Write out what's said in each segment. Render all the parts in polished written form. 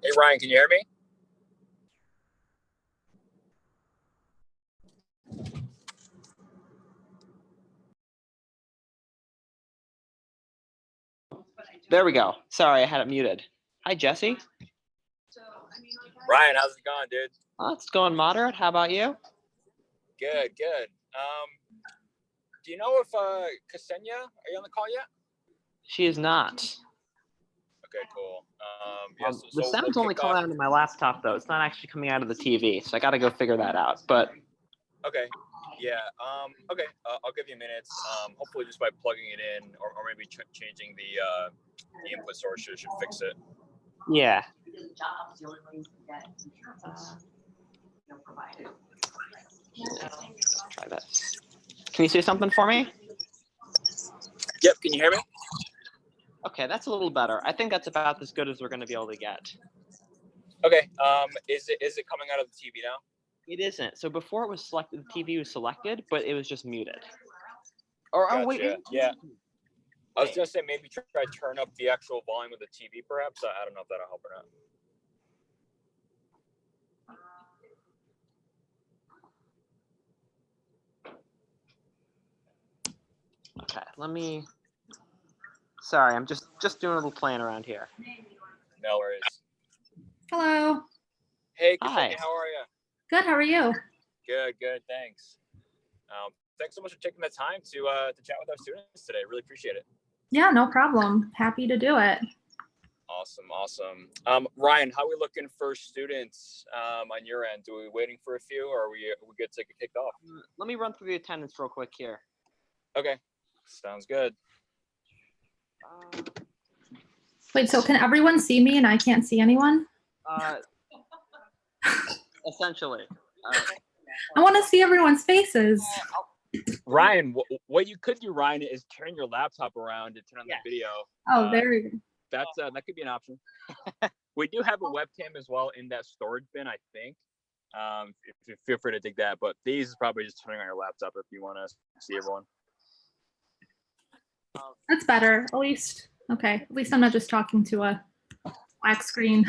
Hey, Ryan, can you hear me? There we go. Sorry, I had it muted. Hi, Jesse. Ryan, how's it going, dude? It's going moderate. How about you? Good. Do you know if Kseniya, are you on the call yet? She is not. Okay, cool. The sound's only coming out of my laptop, though. It's not actually coming out of the TV, so I got to go figure that out. But okay, yeah. Okay, I'll give you minutes. Hopefully, just by plugging it in, or maybe changing the input source should fix it. Yeah. Try this. Can you say something for me? Yep. Can you hear me? Okay, that's a little better. I think that's about as good as we're going to be able to get. Okay. Is it coming out of the TV now? It isn't. So before it was selected, the TV was selected, but it was just muted. Or gotcha. Oh wait. Yeah. I was gonna say maybe try to turn up the actual volume of the TV, perhaps. I don't know if that'll help or not. Okay, let me. Sorry, I'm just doing a little playing around here. No worries. Hello. Hey, Hi. Kseniya, how are you? Good. How are you? Good. Thanks. Thanks so much for taking the time to chat with our students today. Really appreciate it. Yeah, no problem. Happy to do it. Awesome. Ryan, how are we looking for students on your end? Are we waiting for a few, or are we good to get kicked off? Let me run through the attendance real quick here. Okay, sounds good. Wait, so can everyone see me and I can't see anyone? Essentially. I want to see everyone's faces. Ryan, what you could do, Ryan, is turn your laptop around and turn on the video. Oh, there we go. That could be an option. We do have a webcam as well in that storage bin, I think. If you feel free to dig that, but these is probably just turning on your laptop if you want to see everyone. That's better. At least I'm not just talking to a black screen.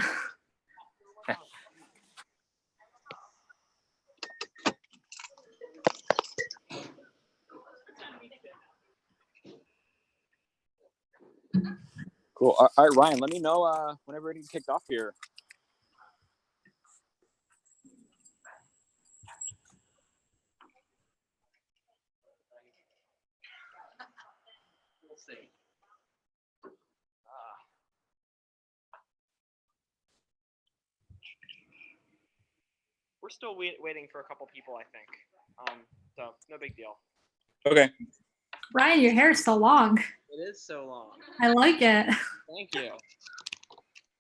Cool. All right, Ryan, let me know whenever it gets kicked off here. We'll see. We're still waiting for a couple people, I think. So no big deal. Okay. Ryan, your hair is so long. It is so long. I like it. Thank you.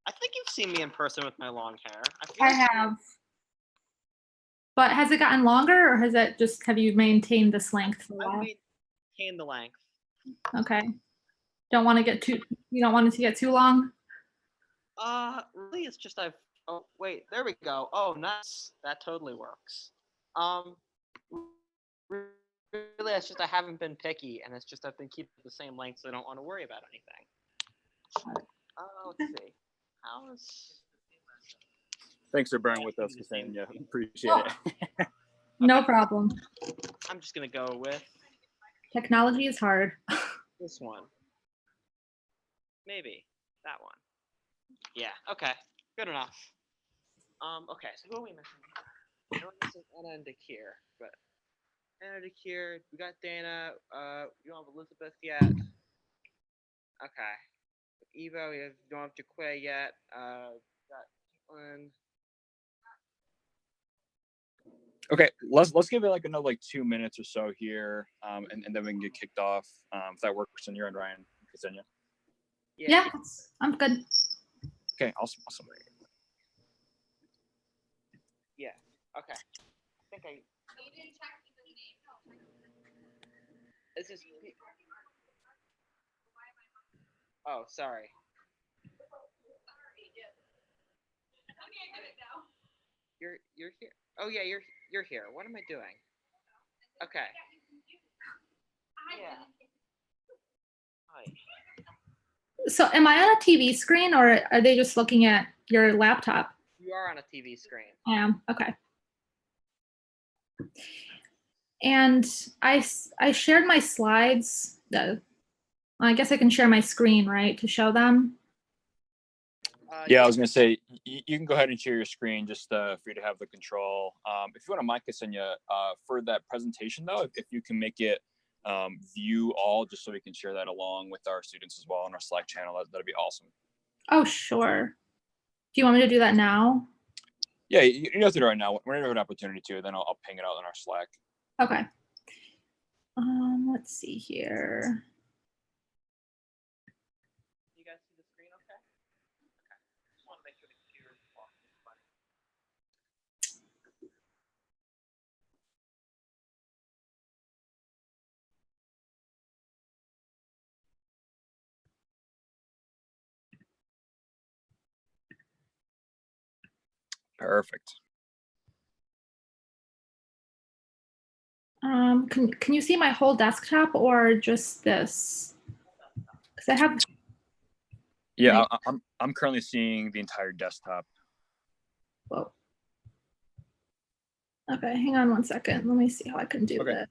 I think you've seen me in person with my long hair. I have. But has it gotten longer, or have you maintained this length for a while? I've maintained the length. Okay. You don't want it to get too long? Really, it's just oh, wait, there we go. Oh, nice. That totally works. Really, it's just I haven't been picky, and it's just I've been keeping the same length, so I don't want to worry about anything. Let's see. Thanks for bearing with us, Kseniya. Appreciate it. No problem. I'm just gonna go with Technology is hard. this one. Maybe that one. Yeah. Okay. Good enough. Okay. So who are we missing? We're missing Anna and Dakir, but Anna, Dakir. We got Dana. You don't have Elizabeth yet. Okay. Evo, you don't have Jaquay yet. Got Caitlin. Okay, let's give it like another 2 minutes or so here, and then we can get kicked off. If that works on your end, Ryan, Kseniya. Yeah, I'm good. Okay, awesome. Yeah. Okay. I think I. This is. Oh, sorry. You're here. Oh yeah, you're here. What am I doing? Okay. Yeah. Hi. So am I on a TV screen or are they just looking at your laptop? You are on a TV screen. I am. Okay. And I shared my slides. I guess I can share my screen, right, to show them? Yeah, I was going to say, you can go ahead and share your screen just for you to have the control. If you want to mic Kseniya, for that presentation, though, if you can make it view all, just so we can share that along with our students as well on our Slack channel, that'd be awesome. Oh, sure. Do you want me to do that now? Yeah, you don't have to do it right now. Whenever you have an opportunity to, then I'll ping it out on our Slack. Okay. Let's see here. You guys see the screen okay? Okay. Just want to make sure the computer is off. Perfect. Can you see my whole desktop or just this? Because I have. Yeah, I'm currently seeing the entire desktop. Whoa. Okay, hang on one second. Let me see how I can do this.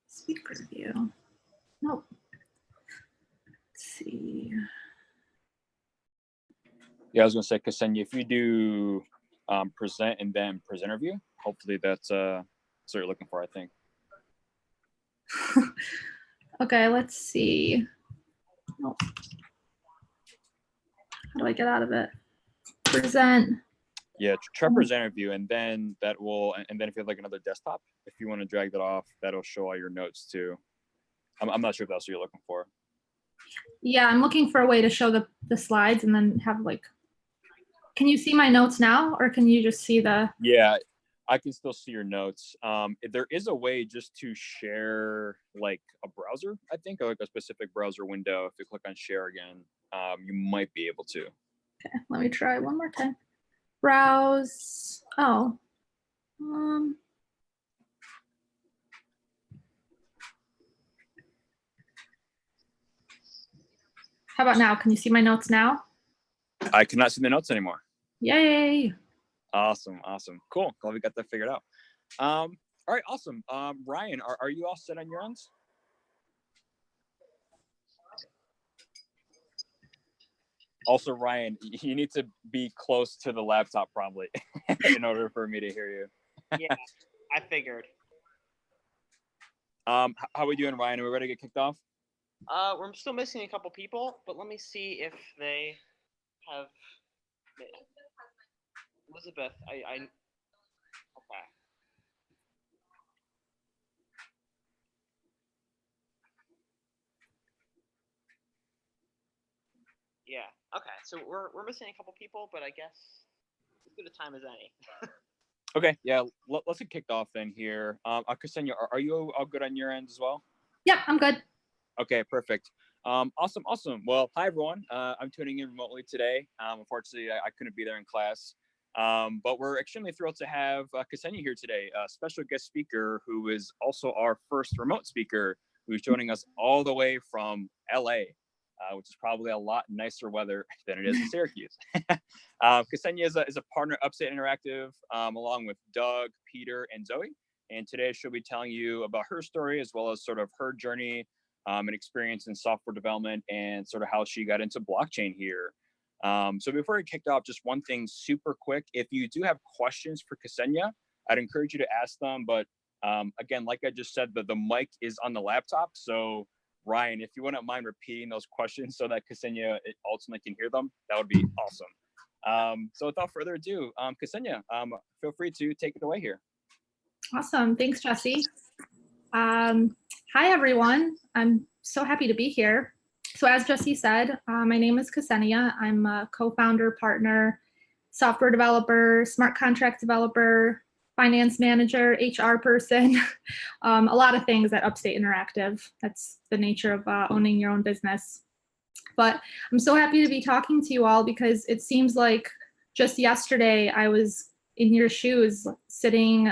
Speaker view. Nope. Let's see. Yeah, I was going to say, Kseniya, if you do present and then presenter view, hopefully that's what you're looking for, I think. Okay, let's see. Nope. How do I get out of it? Present. Yeah, try presenter view, and then that will, and then if you have like another desktop, if you want to drag that off, that'll show all your notes too. I'm not sure if that's what you're looking for. Yeah, I'm looking for a way to show the slides and then have like, can you see my notes now or can you just see the? Yeah, I can still see your notes. There is a way just to share like a browser, I think, or like a specific browser window. If you click on share again, you might be able to. Okay, let me try one more time. Browse. Oh. How about now? Can you see my notes now? I cannot see the notes anymore. Yay. Awesome. Cool. Glad we got that figured out. All right, awesome. Ryan, are you all set on your ends? Also, Ryan, you need to be close to the laptop probably in order for me to hear you. Yeah, I figured. How are we doing, Ryan? Are we ready to get kicked off? We're still missing a couple people, but let me see if they have. Elizabeth, okay. Yeah. Okay. So we're missing a couple people, but I guess as good a time as any. Okay. Yeah. Let's get kicked off then here. Kseniya, are you all good on your end as well? Yep, I'm good. Okay. Perfect. Awesome. Well, hi everyone. I'm tuning in remotely today. Unfortunately, I couldn't be there in class. But we're extremely thrilled to have Kseniya here today, a special guest speaker who is also our first remote speaker, who's joining us all the way from LA, which is probably a lot nicer weather than it is in Syracuse. Kseniya is a partner at Upstate Interactive, along with Doug, Peter, and Zoe. And today she'll be telling you about her story as well as sort of her journey and experience in software development and sort of how she got into blockchain here. So before we kicked off, just one thing super quick. If you do have questions for Kseniya, I'd encourage you to ask them. But again, like I just said, the mic is on the laptop. So Ryan, if you wouldn't mind repeating those questions so that Kseniya ultimately can hear them, that would be awesome. So without further ado, Kseniya, feel free to take it away here. Awesome. Thanks, Jesse. Hi, everyone. I'm so happy to be here. So as Jesse said, my name is Kseniya. I'm a co-founder, partner, software developer, smart contract developer, finance manager, HR person, a lot of things at Upstate Interactive. That's the nature of owning your own business. But I'm so happy to be talking to you all because it seems like just yesterday I was in your shoes sitting,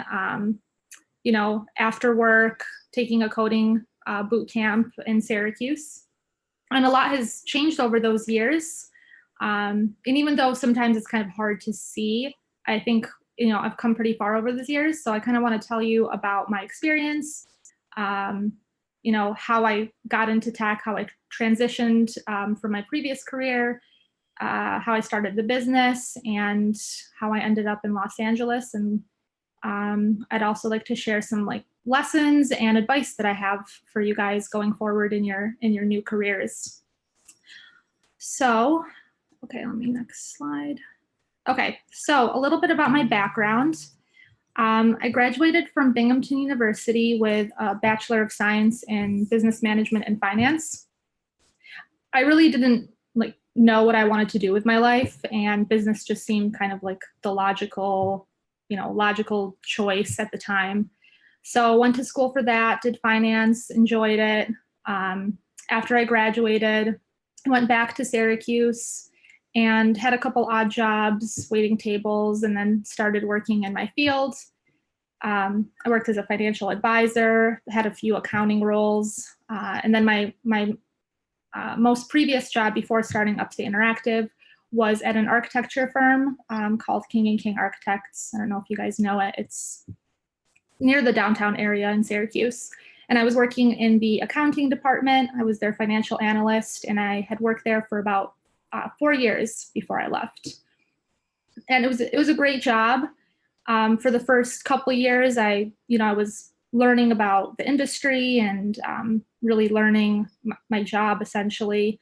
after work, taking a coding boot camp in Syracuse. And a lot has changed over those years. And even though sometimes it's kind of hard to see, I think, I've come pretty far over those years. So I kind of want to tell you about my experience, how I got into tech, how I transitioned from my previous career, how I started the business, and how I ended up in Los Angeles. And I'd also like to share some lessons and advice that I have for you guys going forward in your new careers. So, okay, let me next slide. Okay, so a little bit about my background. I graduated from Binghamton University with a Bachelor of Science in Business Management and Finance. I really didn't know what I wanted to do with my life, and business just seemed kind of like the logical choice at the time. So went to school for that, did finance, enjoyed it. After I graduated, I went back to Syracuse and had a couple odd jobs, waiting tables, and then started working in my field. I worked as a financial advisor, had a few accounting roles, and then my most previous job before starting Upstate Interactive was at an architecture firm called King & King Architects. I don't know if you guys know it. It's near the downtown area in Syracuse. And I was working in the accounting department. I was their financial analyst, and I had worked there for about 4 years before I left. And it was a great job. For the first couple of years, I was learning about the industry and really learning my job essentially.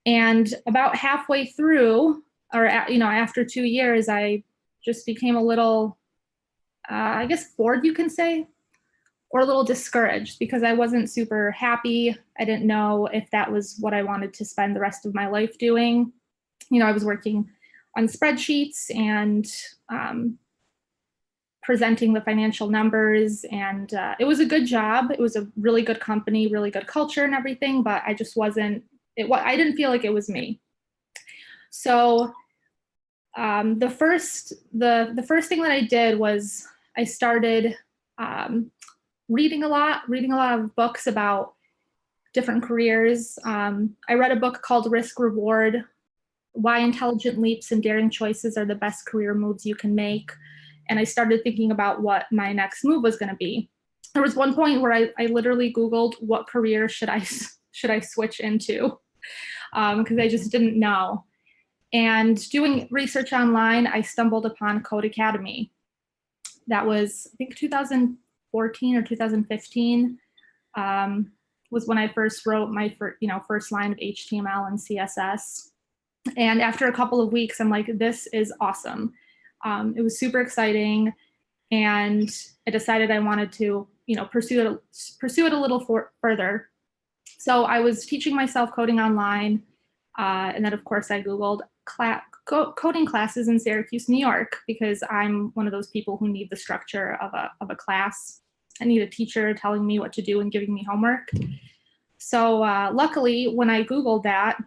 And about halfway through, or after 2 years, I just became a little, I guess, bored, you can say, or a little discouraged because I wasn't super happy. I didn't know if that was what I wanted to spend the rest of my life doing. I was working on spreadsheets and presenting the financial numbers, and it was a good job. It was a really good company, really good culture and everything, but I just wasn't, I didn't feel like it was me. So the first thing that I did was I started reading a lot of books about different careers. I read a book called Risk Reward: Why Intelligent Leaps and Daring Choices Are the Best Career Moves You Can Make. And I started thinking about what my next move was going to be. There was one point where I literally Googled what career should I switch into, because I just didn't know. And doing research online, I stumbled upon Code Academy. That was, I think, 2014 or 2015 was when I first wrote my first line of HTML and CSS. And after a couple of weeks, I'm like, this is awesome. It was super exciting, and I decided I wanted to, pursue it a little further. So I was teaching myself coding online, and then of course I Googled coding classes in Syracuse, New York, because I'm one of those people who need the structure of a class. I need a teacher telling me what to do and giving me homework. So luckily, when I Googled that,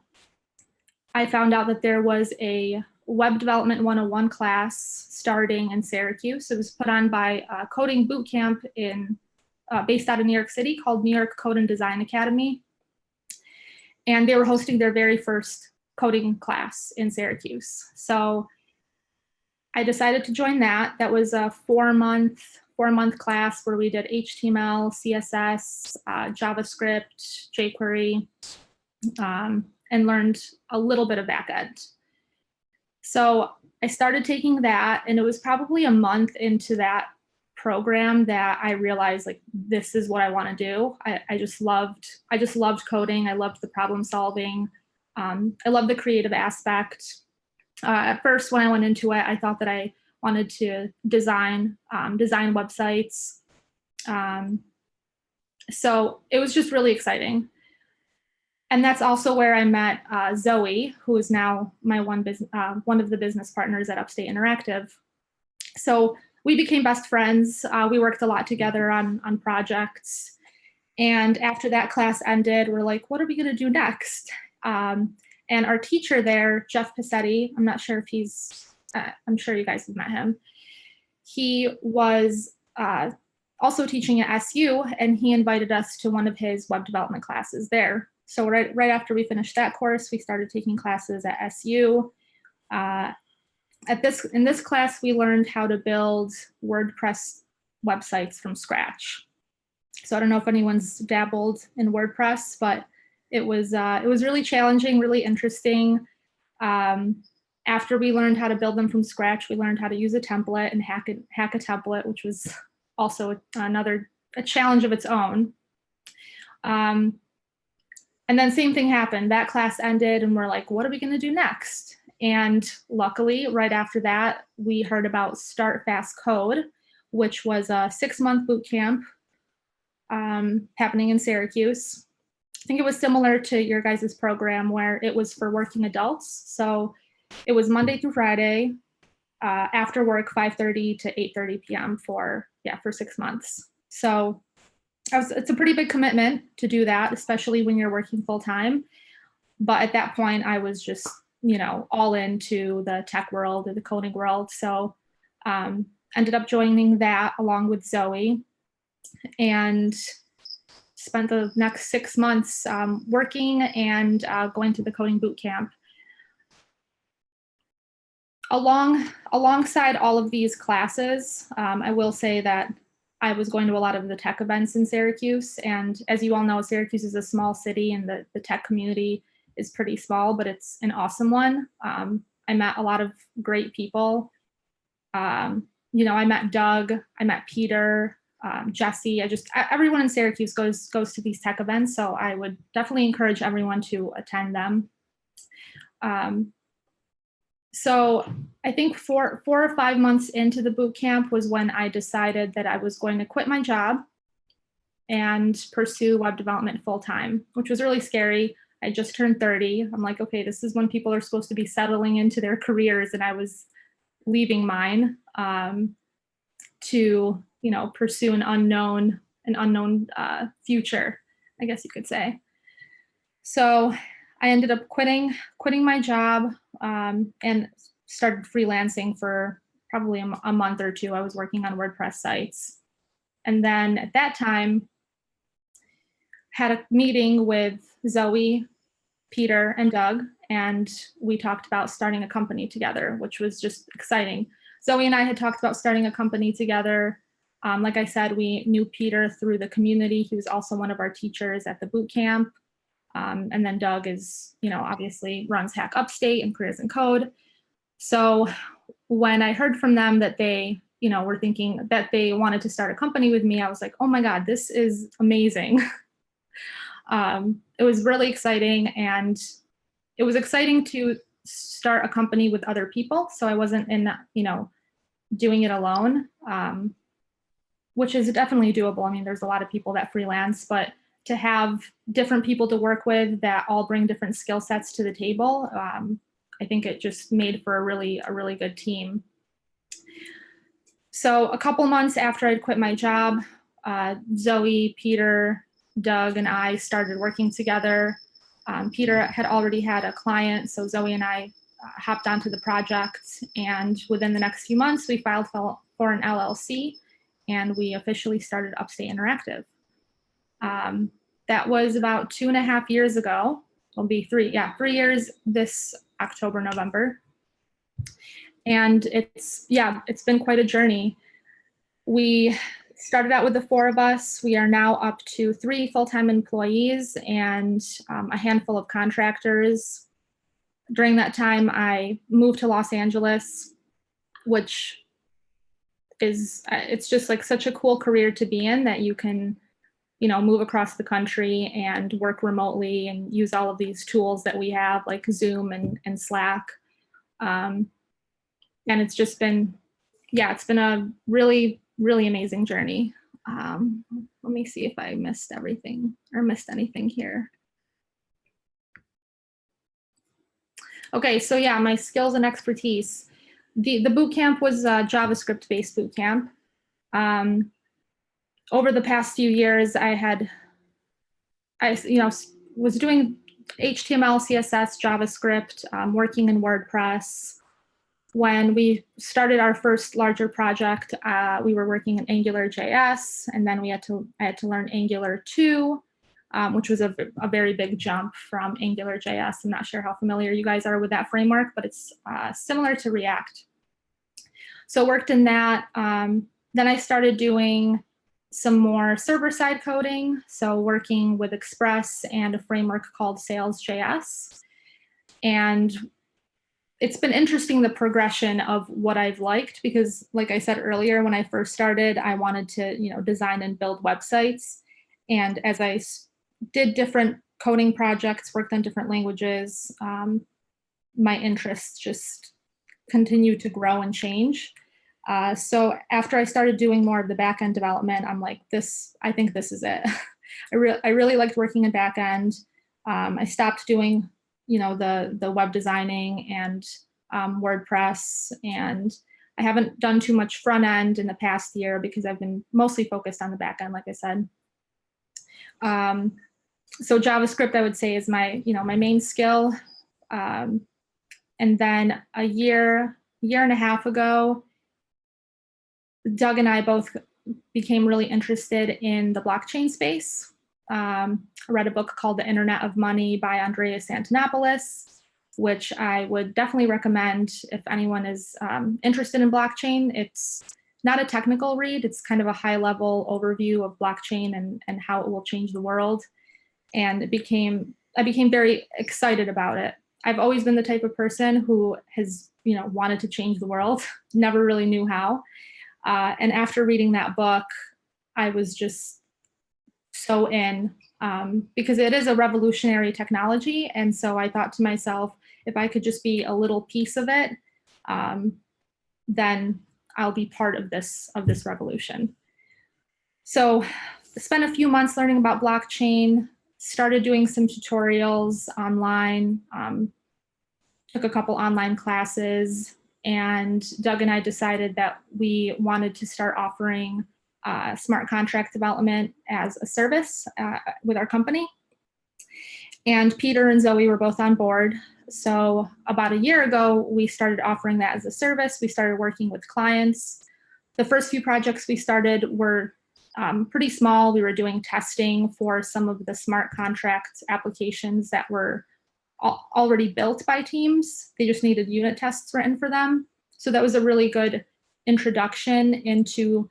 I found out that there was a Web Development 101 class starting in Syracuse. It was put on by a coding boot camp based out of New York City called New York Code and Design Academy. And they were hosting their very first coding class in Syracuse. So I decided to join that. That was a 4-month 4-month class where we did HTML, CSS, JavaScript, jQuery, and learned a little bit of backend. So I started taking that, and it was probably a month into that program that I realized, like, this is what I want to do. I just loved coding. I loved the problem solving. I loved the creative aspect. At first, when I went into it, I thought that I wanted to design websites. So it was just really exciting. And that's also where I met Zoe, who is now my one of the business partners at Upstate Interactive. So we became best friends. We worked a lot together on projects. And after that class ended, we're like, what are we going to do next? And our teacher there, Jeff Passetti, I'm not sure if he's, I'm sure you guys have met him. He was also teaching at SU, and he invited us to one of his web development classes there. So right after we finished that course, we started taking classes at SU. In this class, we learned how to build WordPress websites from scratch. So I don't know if anyone's dabbled in WordPress, but it was really challenging, really interesting. After we learned how to build them from scratch, we learned how to use a template and hack a template, which was also a challenge of its own. And then same thing happened. That class ended, and we're like, what are we going to do next? And luckily, right after that, we heard about Start Fast Code, which was a 6-month boot camp happening in Syracuse. I think it was similar to your guys' program where it was for working adults. So it was Monday through Friday, after work, 5:30 to 8:30 p.m. for 6 months. So it's a pretty big commitment to do that, especially when you're working full time. But at that point, I was just, all into the tech world or the coding world. So ended up joining that along with Zoe, and spent the next 6 months working and going to the coding boot camp. Alongside all of these classes, I will say that I was going to a lot of the tech events in Syracuse. And as you all know, Syracuse is a small city, and the tech community is pretty small, but it's an awesome one. I met a lot of great people. I met Doug, I met Peter, Jesse. Everyone in Syracuse goes to these tech events. So I would definitely encourage everyone to attend them. So I think 4 or 5 months into the boot camp was when I decided that I was going to quit my job and pursue web development full time, which was really scary. I just turned 30. I'm like, okay, this is when people are supposed to be settling into their careers, and I was leaving mine to, pursue an unknown future, I guess you could say. So I ended up quitting my job and started freelancing for probably a month or two. I was working on WordPress sites. And then at that time, had a meeting with Zoe, Peter, and Doug, and we talked about starting a company together, which was just exciting. Zoe and I had talked about starting a company together. Like I said, we knew Peter through the community. He was also one of our teachers at the boot camp. And then Doug is, obviously runs Hack Upstate and Careers in Code. So when I heard from them that they, were thinking that they wanted to start a company with me, I was like, oh my God, this is amazing. It was really exciting, and it was exciting to start a company with other people. So I wasn't doing it alone, which is definitely doable. I mean, there's a lot of people that freelance, but to have different people to work with that all bring different skill sets to the table, I think it just made for a really good team. So a couple months after I'd quit my job, Zoe, Peter, Doug, and I started working together. Peter had already had a client, so Zoe and I hopped onto the project, and within the next few months, we filed for an LLC, and we officially started Upstate Interactive. That was about 2.5 years ago. It'll be 3 years this October, November. And it's been quite a journey. We started out with the 4 of us. We are now up to 3 full-time employees and a handful of contractors. During that time, I moved to Los Angeles, which is, it's just like such a cool career to be in, that you can, you know, move across the country and work remotely and use all of these tools that we have, like Zoom and Slack. And it's just been, yeah, it's been a really, really amazing journey. Let me see if I missed everything or missed anything here. Okay, so yeah, my skills and expertise. The boot camp was a JavaScript-based boot camp. Over the past few years, I was doing HTML, CSS, JavaScript, working in WordPress. When we started our first larger project, we were working in AngularJS, and then I had to learn Angular 2, which was a very big jump from AngularJS. I'm not sure how familiar you guys are with that framework, but it's similar to React. So worked in that. Then I started doing some more server-side coding, so working with Express and a framework called Sales.js. And it's been interesting, the progression of what I've liked, because like I said earlier, when I first started, I wanted to, you know, design and build websites. And as I did different coding projects, worked on different languages, my interests just continued to grow and change. So after I started doing more of the back-end development, I'm like, I think this is it. I really liked working in back-end. I stopped doing, you know, the web designing and WordPress, and I haven't done too much front end in the past year because I've been mostly focused on the back end, like I said. So JavaScript, I would say, is my main skill. And then a year and a half ago, Doug and I both became really interested in the blockchain space. I read a book called The Internet of Money by Andreas Antonopoulos, which I would definitely recommend if anyone is interested in blockchain. It's not a technical read. It's kind of a high-level overview of blockchain and how it will change the world. And I became very excited about it. I've always been the type of person who has, you know, wanted to change the world, never really knew how. And after reading that book, I was just so in, because it is a revolutionary technology. And so I thought to myself, if I could just be a little piece of it, then I'll be part of this revolution. So spent a few months learning about blockchain, started doing some tutorials online, took a couple online classes, and Doug and I decided that we wanted to start offering smart contract development as a service with our company. And Peter and Zoe were both on board. So about a year ago, we started offering that as a service. We started working with clients. The first few projects we started were pretty small. We were doing testing for some of the smart contract applications that were already built by teams. They just needed unit tests written for them. So that was a really good introduction into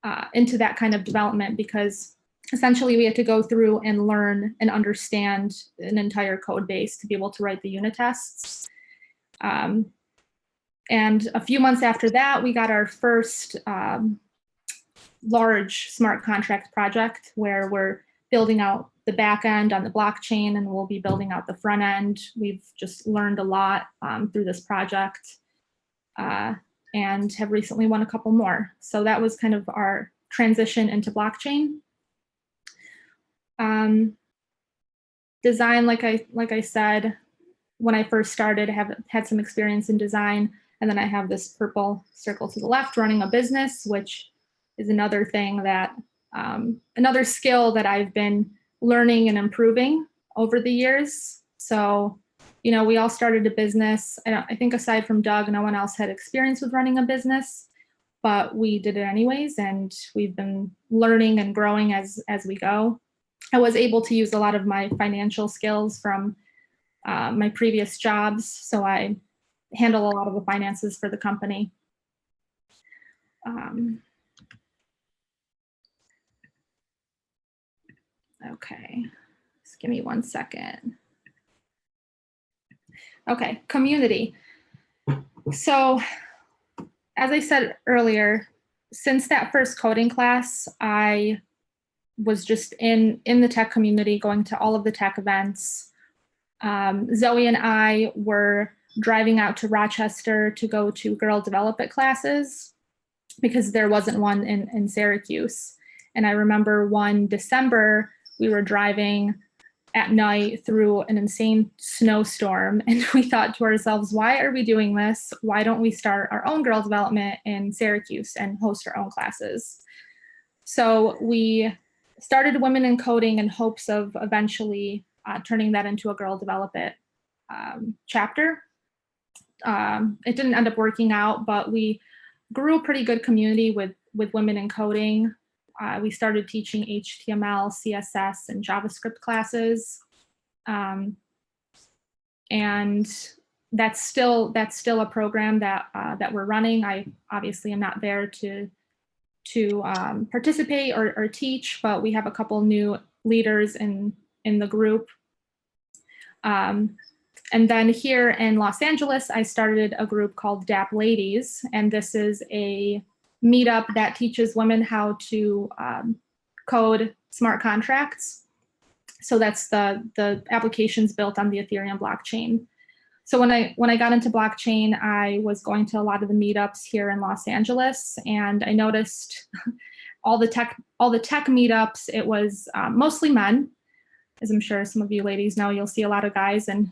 that kind of development, because essentially we had to go through and learn and understand an entire code base to be able to write the unit tests. And a few months after that, we got our first large smart contract project where we're building out the back end on the blockchain, and we'll be building out the front end. We've just learned a lot through this project, and have recently won a couple more. So that was kind of our transition into blockchain. Design, like I said, when I first started, I have had some experience in design, and then I have this purple circle to the left, running a business, which is another thing that, another skill that I've been learning and improving over the years. So, you know, we all started a business. I think aside from Doug, no one else had experience with running a business, but we did it anyways, and we've been learning and growing as we go. I was able to use a lot of my financial skills from my previous jobs, so I handle a lot of the finances for the company. Okay, just give me 1 second. Okay, community. So as I said earlier, since that first coding class, I was just in the tech community, going to all of the tech events. Zoe and I were driving out to Rochester to go to girl development classes because there wasn't one in Syracuse. And I remember one December, we were driving at night through an insane snowstorm, and we thought to ourselves, why are we doing this? Why don't we start our own girl development in Syracuse and host our own classes? So we started Women in Coding in hopes of eventually turning that into a girl development chapter. It didn't end up working out, but we grew a pretty good community with Women in Coding. We started teaching HTML, CSS, and JavaScript classes. And that's still a program that we're running. I obviously am not there to participate or teach, but we have a couple new leaders in the group. And then here in Los Angeles, I started a group called DAP Ladies, and this is a meetup that teaches women how to code smart contracts. So that's the applications built on the Ethereum blockchain. So when I got into blockchain, I was going to a lot of the meetups here in Los Angeles, and I noticed all the tech meetups, it was mostly men. As I'm sure some of you ladies know, you'll see a lot of guys, and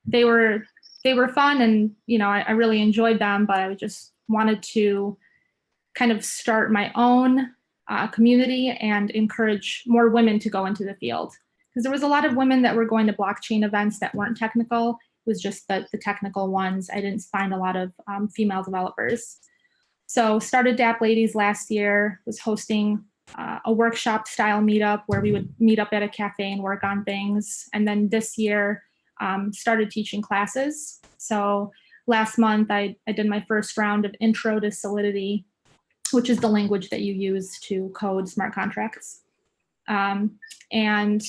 they were fun, and I really enjoyed them, but I just wanted to kind of start my own community and encourage more women to go into the field. Because there was a lot of women that were going to blockchain events that weren't technical. It was just the technical ones. I didn't find a lot of female developers. So started DAP Ladies last year, was hosting a workshop style meetup where we would meet up at a cafe and work on things. And then this year, started teaching classes. So last month, I did my first round of Intro to Solidity, which is the language that you use to code smart contracts. And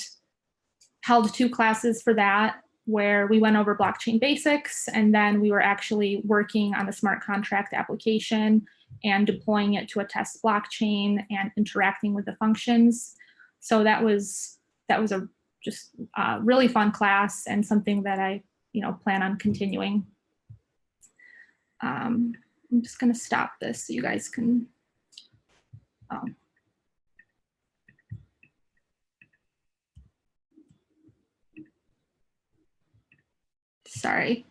held 2 classes for that, where we went over blockchain basics, and then we were actually working on a smart contract application and deploying it to a test blockchain and interacting with the functions. So that was a just really fun class, and something that I plan on continuing. I'm just going to stop this so you guys can. Sorry.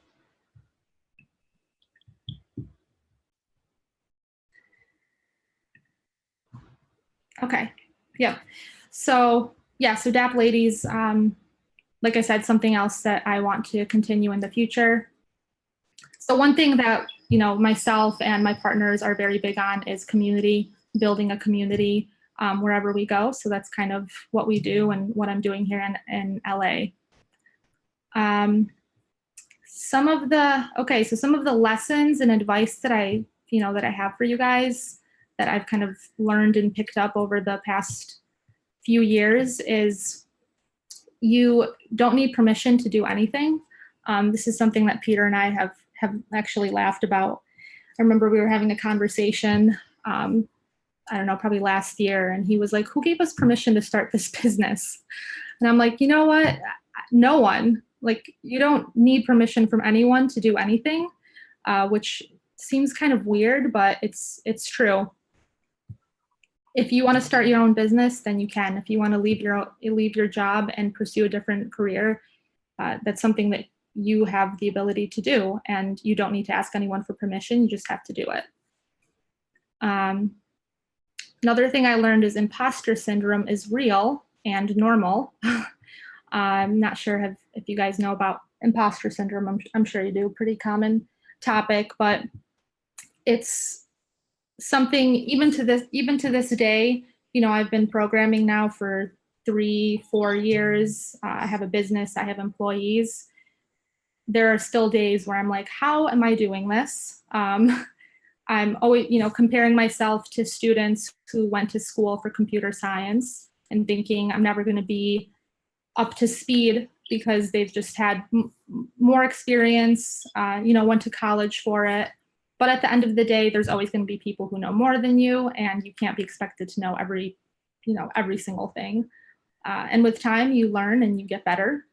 Okay. Yep. So yeah, so DAP Ladies, like I said, something else that I want to continue in the future. So one thing that myself and my partners are very big on is community, building a community wherever we go. So that's kind of what we do and what I'm doing here in LA. Some of the lessons and advice that I have for you guys that I've kind of learned and picked up over the past few years is you don't need permission to do anything. This is something that Peter and I have actually laughed about. I remember we were having a conversation, I don't know, probably last year, and he was like, who gave us permission to start this business? And I'm like, you know what? No one. Like, you don't need permission from anyone to do anything, which seems kind of weird, but it's true. If you want to start your own business, then you can. If you want to leave your job and pursue a different career, that's something that you have the ability to do, and you don't need to ask anyone for permission. You just have to do it. Another thing I learned is imposter syndrome is real and normal. I'm not sure if you guys know about imposter syndrome. I'm sure you do. Pretty common topic, but it's something even to this day. I've been programming now for 3-4 years. I have a business. I have employees. There are still days where I'm like, how am I doing this? I'm always, comparing myself to students who went to school for computer science and thinking I'm never going to be up to speed because they've just had more experience, went to college for it. But at the end of the day, there's always going to be people who know more than you, and you can't be expected to know every single thing. And with time, you learn and you get better.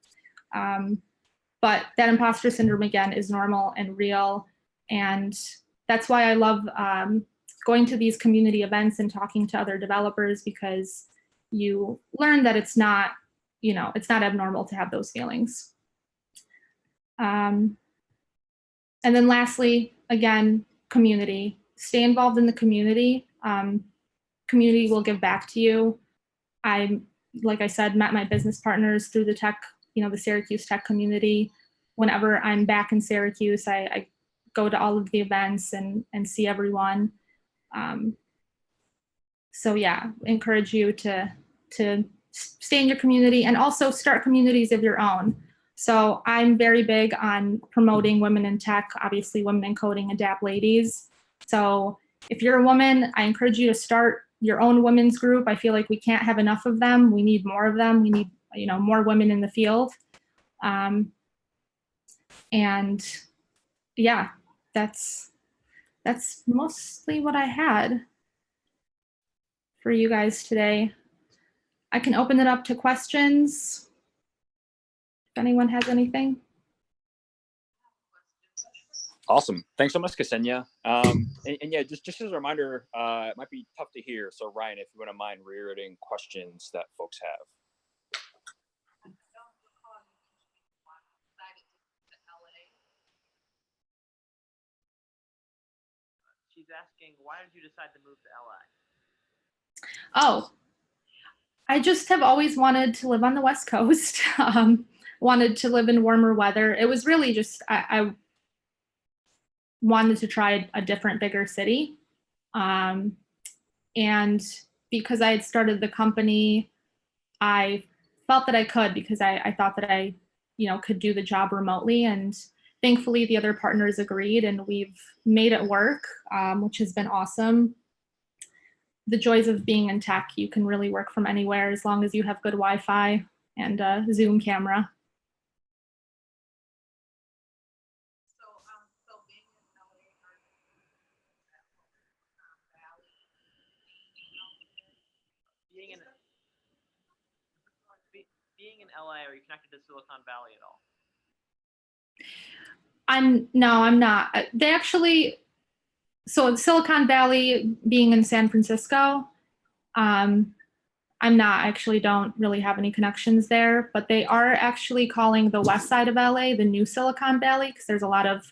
But that imposter syndrome, again, is normal and real. And that's why I love going to these community events and talking to other developers, because you learn that it's not abnormal to have those feelings. And then lastly, again, community. Stay involved in the community. Community will give back to you. Like I said, met my business partners through the tech, the Syracuse tech community. Whenever I'm back in Syracuse, I go to all of the events and see everyone. So yeah, encourage you to stay in your community and also start communities of your own. So I'm very big on promoting women in tech, obviously women in coding, Adapt Ladies. So if you're a woman, I encourage you to start your own women's group. I feel like we can't have enough of them. We need more of them. We need, more women in the field. And yeah, that's mostly what I had for you guys today. I can open it up to questions if anyone has anything. Awesome. Thanks so much, Kseniya. And yeah, just as a reminder, it might be tough to hear. So Ryan, if you wouldn't mind reiterating questions that folks have. She's asking, why did you decide to move to LA? Oh, I just have always wanted to live on the West Coast, wanted to live in warmer weather. It was really just, I wanted to try a different, bigger city. And because I had started the company, I felt that I could, because I thought that I, could do the job remotely. And thankfully the other partners agreed, and we've made it work, which has been awesome. The joys of being in tech, you can really work from anywhere as long as you have good Wi-Fi and a Zoom camera. So being in LA, being in LA, are you connected to Silicon Valley at all? No, I'm not. They actually, so in Silicon Valley, being in San Francisco, I'm not, I actually don't really have any connections there, but they are actually calling the west side of LA the new Silicon Valley, because there's a lot of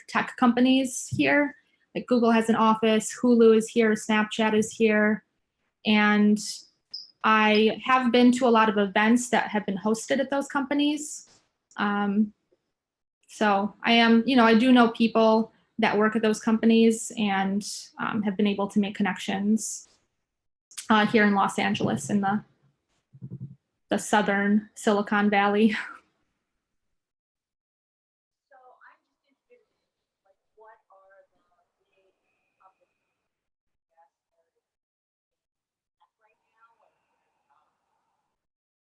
tech companies here. Like Google has an office, Hulu is here, Snapchat is here. And I have been to a lot of events that have been hosted at those companies. So I am, I do know people that work at those companies, and have been able to make connections here in Los Angeles, in the southern Silicon Valley. So I'm just interested in, like, what are the big right now, like the newest areas?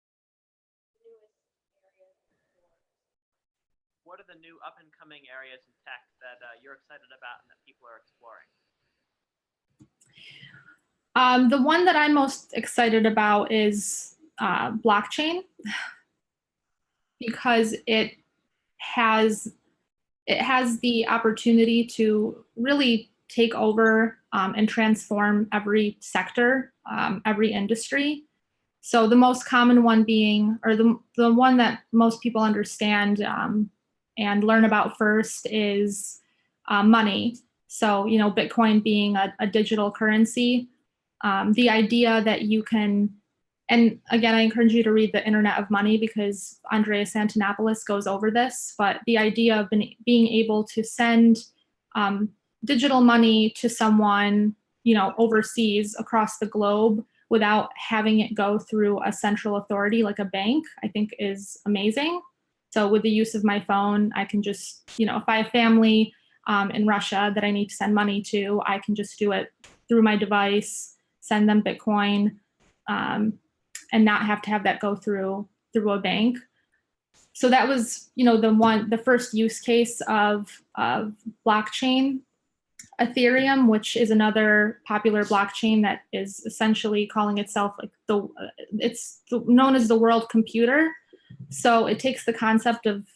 What are the new up-and-coming areas in tech that you're excited about and that people are exploring? The one that I'm most excited about is blockchain, because it has the opportunity to really take over and transform every sector, every industry. So the most common one being, or the one that most people understand and learn about first, is money. So, Bitcoin being a digital currency. The idea that you can, and again, I encourage you to read The Internet of Money, because Andreas Antonopoulos goes over this, but the idea of being able to send digital money to someone, overseas across the globe without having it go through a central authority like a bank, I think is amazing. So with the use of my phone, I can just, if I have family in Russia that I need to send money to, I can just do it through my device, send them Bitcoin. and not have to have that go through a bank. So that was, the first use case of blockchain. Ethereum, which is another popular blockchain that is essentially calling itself like it's known as the world computer. So it takes the concept of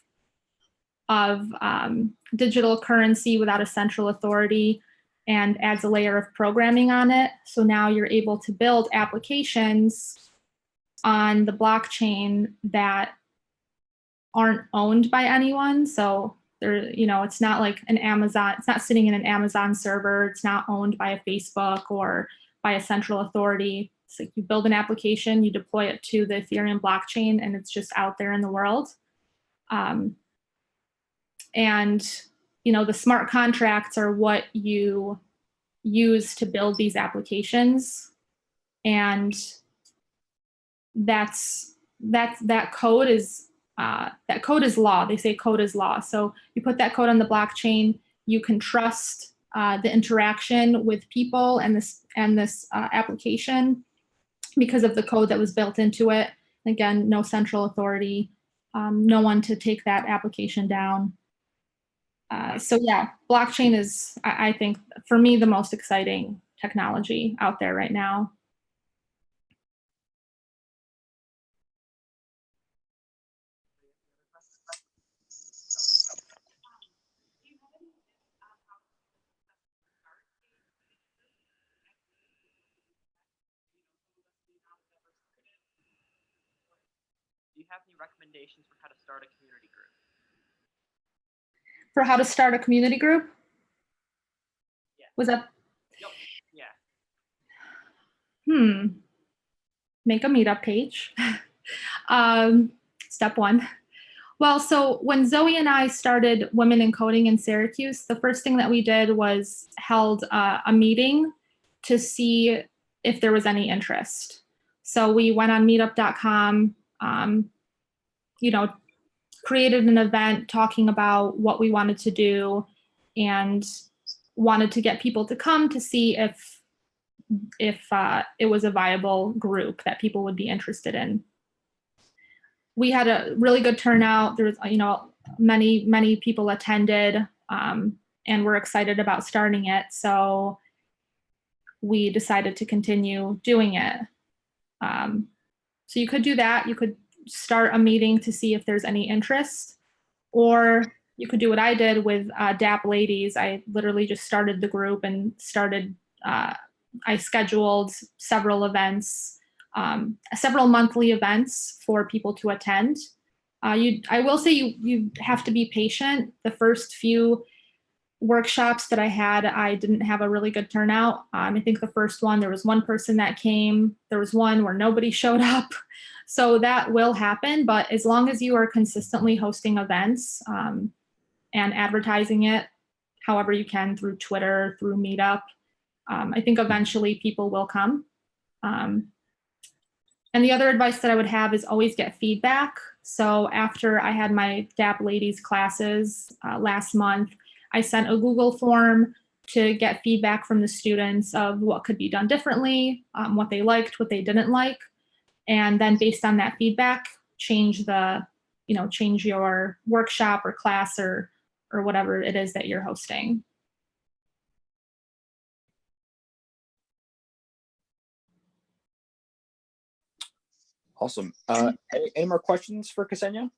digital currency without a central authority and adds a layer of programming on it. So now you're able to build applications on the blockchain that aren't owned by anyone. So it's not like an Amazon, it's not sitting in an Amazon server. It's not owned by a Facebook or by a central authority. It's like you build an application, you deploy it to the Ethereum blockchain, and it's just out there in the world. And, the smart contracts are what you use to build these applications. And that code is law. They say code is law. So you put that code on the blockchain, you can trust the interaction with people and this application because of the code that was built into it. Again, no central authority, no one to take that application down. So yeah, blockchain is, I think, for me, the most exciting technology out there right now. Do you have any recommendations for how to start a community group? For how to start a community group? Yeah. Was that? Yep. Yeah. Make a meetup page. Step one. Well, so when Zoe and I started Women in Coding in Syracuse, the first thing that we did was held a meeting to see if there was any interest. So we went on meetup.com, created an event talking about what we wanted to do and wanted to get people to come to see if it was a viable group that people would be interested in. We had a really good turnout. There was, many people attended, and we're excited about starting it. So we decided to continue doing it. So you could do that. You could start a meeting to see if there's any interest, or you could do what I did with DAP Ladies. I literally just started the group and I scheduled several events, several monthly events for people to attend. I will say you have to be patient. The first few workshops that I had, I didn't have a really good turnout. I think the first one, there was one person that came. There was one where nobody showed up. So that will happen, but as long as you are consistently hosting events and advertising it however you can through Twitter, through Meetup, I think eventually people will come. And the other advice that I would have is always get feedback. So after I had my DAP Ladies classes last month, I sent a Google form to get feedback from the students of what could be done differently, what they liked, what they didn't like. And then based on that feedback, change your workshop or class or whatever it is that you're hosting. Awesome. Any more questions for Kseniya?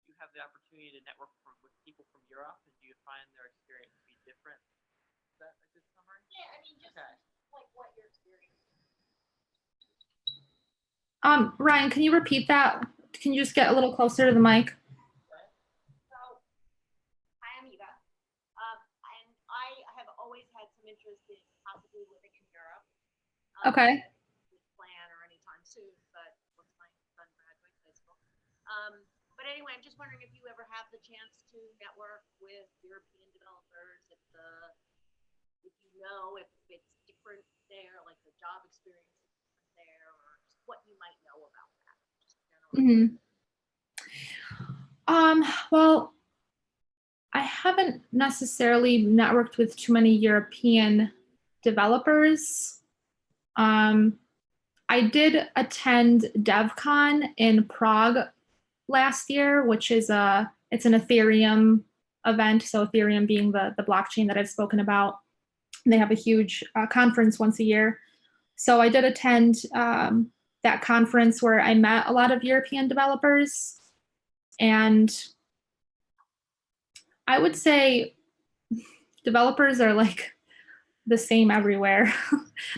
You have the opportunity to network with people from Europe, and do you find their experience to be different? Is that a good summary? Yeah, I mean, just like what your experience. Ryan, can you repeat that? Can you just get a little closer to the mic? So, hi, I'm Eva. And I have always had some interest in possibly living in Europe. Okay. Plan or anytime soon, but what's my But anyway, I'm just wondering if you ever have the chance to network with European developers, if you know if it's different there, like the job experience is different there, or just what you might know about that. Just generally. Well, I haven't necessarily networked with too many European developers. I did attend DevCon in Prague last year, which is it's an Ethereum event. So Ethereum being the blockchain that I've spoken about. They have a huge conference once a year. So I did attend that conference where I met a lot of European developers. And I would say developers are like the same everywhere.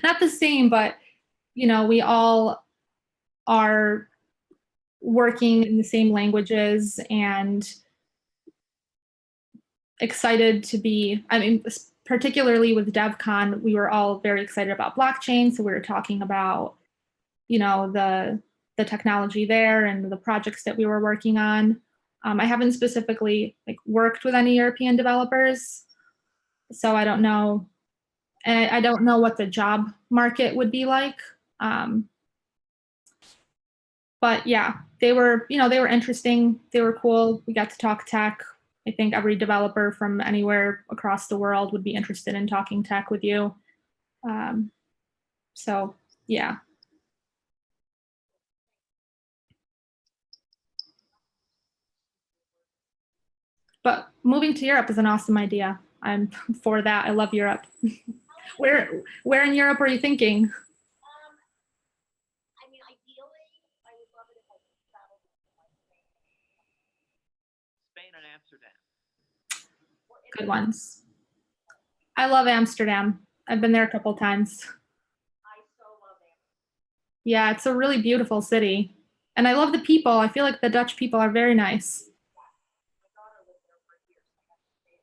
Not the same, but we all are working in the same languages and excited to be, particularly with DevCon, we were all very excited about blockchain. So we were talking about, the technology there and the projects that we were working on. I haven't specifically worked with any European developers, so I don't know. And I don't know what the job market would be like. But yeah, they were interesting. They were cool. We got to talk tech. I think every developer from anywhere across the world would be interested in talking tech with you. So yeah. But moving to Europe is an awesome idea. I'm for that. I love Europe. Where in Europe are you thinking? I mean, ideally, I would love it if I could travel to Spain and Amsterdam. Good ones. I love Amsterdam. I've been there a couple times. I so love Amsterdam. Yeah, it's a really beautiful city. And I love the people. I feel like the Dutch people are very nice. My daughter lived there for years. I got to stay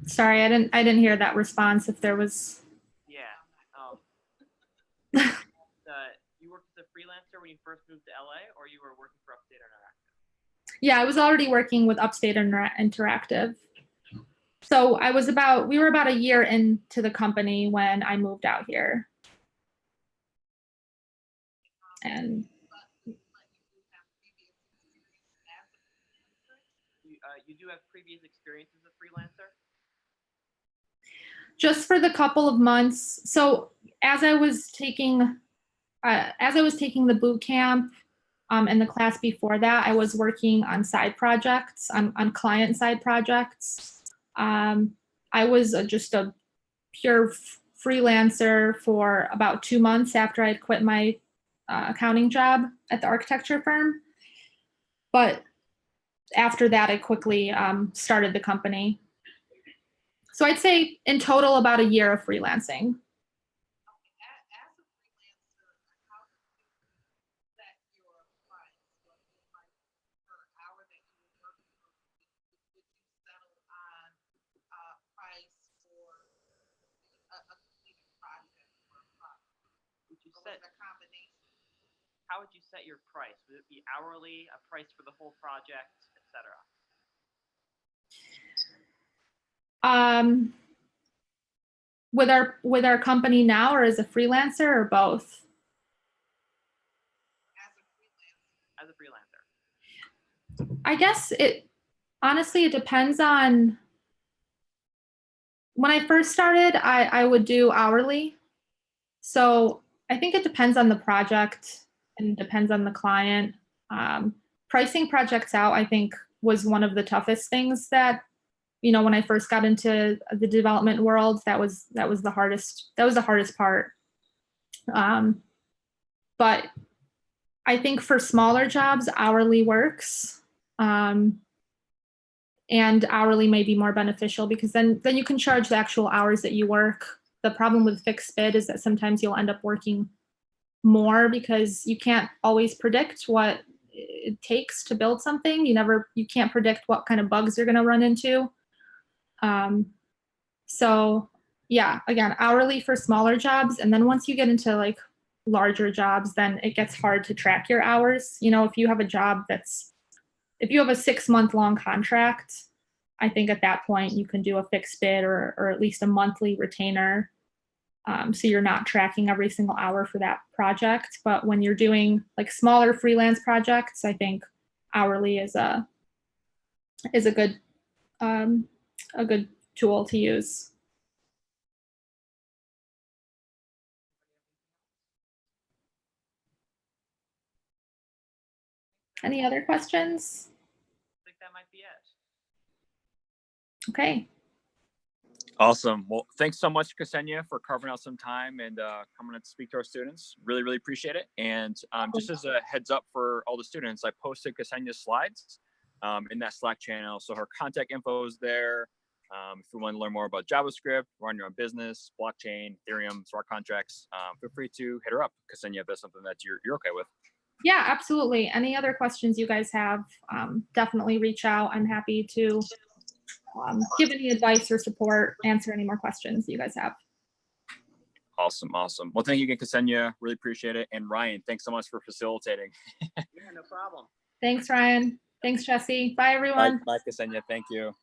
there. Sorry, I didn't hear that response. If there was. Yeah. You worked as a freelancer when you first moved to LA, or you were working for Upstate Interactive? Yeah, I was already working with Upstate Interactive. So we were about a year into the company when I moved out here. And you do have previous experience as a freelancer? Just for the couple of months. So as I was taking the boot camp and the class before that, I was working on side projects, on client side projects. I was just a pure freelancer for about 2 months after I'd quit my accounting job at the architecture firm. But after that, I quickly started the company. So I'd say in total about a year of freelancing. How would you set your price? Would it be hourly, a price for the whole project, etc.? With our company now, or as a freelancer, or both? As a freelancer. I guess it depends on. When I first started, I would do hourly. So I think it depends on the project and depends on the client. Pricing projects out, I think, was one of the toughest things that, when I first got into the development world, that was the hardest. That was the hardest part. But I think for smaller jobs, hourly works. And hourly may be more beneficial because then you can charge the actual hours that you work. The problem with fixed bid is that sometimes you'll end up working more because you can't always predict what it takes to build something. You can't predict what kind of bugs you're going to run into. So yeah, again, hourly for smaller jobs. And then once you get into like larger jobs, then it gets hard to track your hours. You know, if you have a job if you have a 6-month long contract, I think at that point you can do a fixed bid or at least a monthly retainer. So you're not tracking every single hour for that project. But when you're doing like smaller freelance projects, I think hourly is a good tool to use. Any other questions? I think that might be it. Okay. Awesome. Well, thanks so much, Kseniya, for carving out some time and coming to speak to our students. Really, really appreciate it. And just as a heads up for all the students, I posted Kseniya's slides in that Slack channel. So her contact info is there. If you want to learn more about JavaScript, run your own business, blockchain, Ethereum, smart contracts, feel free to hit her up, Kseniya, if that's something that you're okay with. Yeah, absolutely. Any other questions you guys have, definitely reach out. I'm happy to give any advice or support, answer any more questions you guys have. Awesome, awesome. Well, thank you again, Kseniya. Really appreciate it. And Ryan, thanks so much for facilitating. Yeah, no problem. Thanks, Ryan. Thanks, Jesse. Bye, everyone. Bye, Kseniya. Thank you.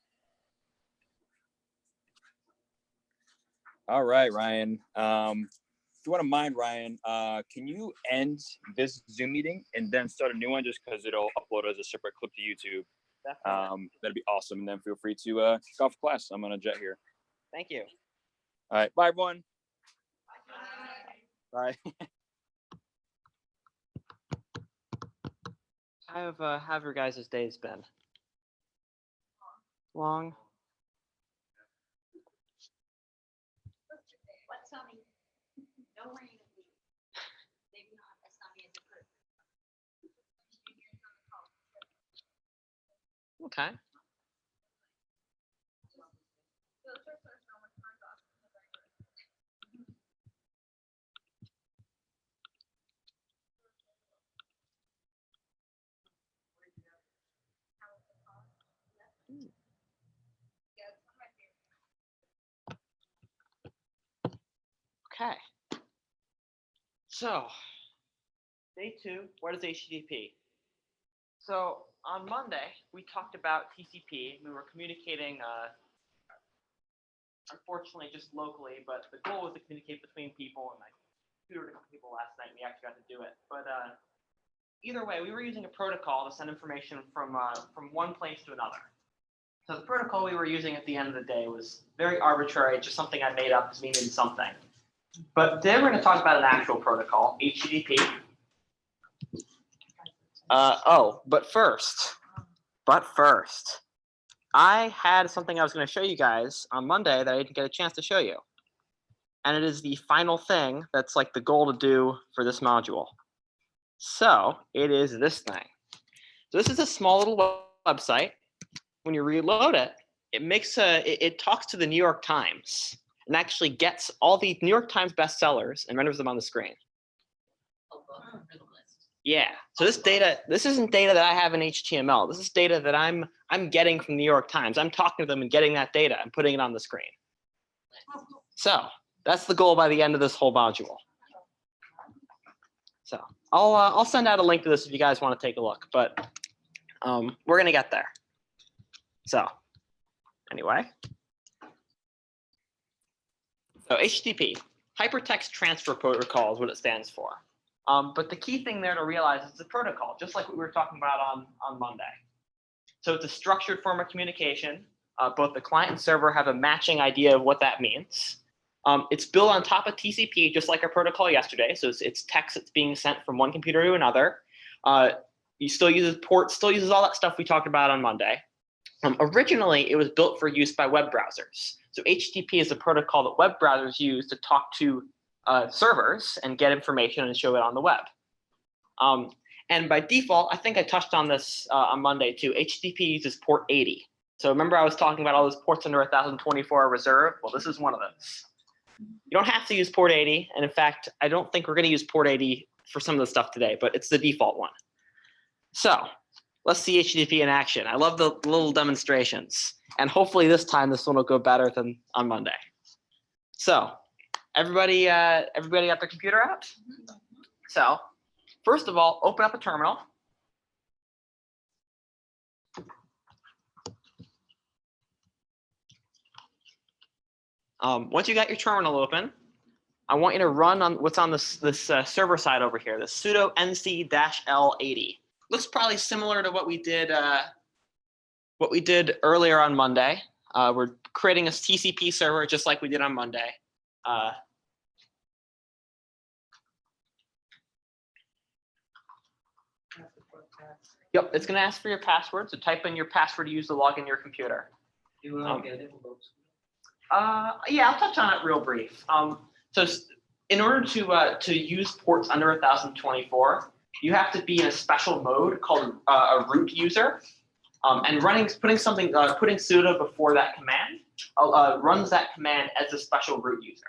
All right, Ryan. If you wouldn't mind, Ryan, can you end this Zoom meeting and then start a new one just because it'll upload as a separate clip to YouTube? Definitely. That'd be awesome. And then feel free to kick off class. I'm on a jet here. Thank you. All right. Bye, everyone. Bye. How have your guys' days been? Long? What's sunny? No rain. Maybe not as sunny as it could. Okay. Okay. So, day 2, what is HTTP? So, on Monday, we talked about TCP. We were communicating, unfortunately, just locally, but the goal was to communicate between people, and I tutored a couple people last night, and we actually got to do it. But either way, we were using a protocol to send information from one place to another. So the protocol we were using at the end of the day was very arbitrary, just something I made up because we needed something. But today we're going to talk about an actual protocol, HTTP. But first, I had something I was going to show you guys on Monday that I didn't get a chance to show you. And it is the final thing that's like the goal to do for this module. So it is this thing. So this is a small little website. When you reload it, it talks to the New York Times and actually gets all the New York Times bestsellers and renders them on the screen. Yeah. So this isn't data that I have in HTML. This is data that I'm getting from the New York Times. I'm talking to them and getting that data and putting it on the screen. So that's the goal by the end of this whole module. So I'll send out a link to this if you guys want to take a look, but we're gonna get there. So anyway, so HTTP, Hypertext Transfer Protocol is what it stands for. But the key thing there to realize is it's a protocol, just like what we were talking about on Monday. So it's a structured form of communication. Both the client and server have a matching idea of what that means. It's built on top of TCP, just like our protocol yesterday. So it's text that's being sent from one computer to another. You still uses ports, still uses all that stuff we talked about on Monday. Originally, it was built for use by web browsers. So HTTP is a protocol that web browsers use to talk to servers and get information and show it on the web. And by default, I think I touched on this on Monday too, HTTP uses port 80. So remember I was talking about all those ports under 1024 are reserved? Well, this is one of those. You don't have to use port 80. And in fact, I don't think we're going to use port 80 for some of the stuff today, but it's the default one. So let's see HTTP in action. I love the little demonstrations. And hopefully this time this one will go better than on Monday. So everybody got their computer out? So first of all, open up a terminal. Once you got your terminal open, I want you to run on what's on this server side over here, the sudo nc-l80. Looks probably similar to what we did earlier on Monday. We're creating a TCP server just like we did on Monday. Yep, it's going to ask for your password. So type in your password to use to log in your computer. Yeah, I'll touch on it real brief. So in order to use ports under 1024, you have to be in a special mode called a root user. And putting sudo before that command runs that command as a special root user.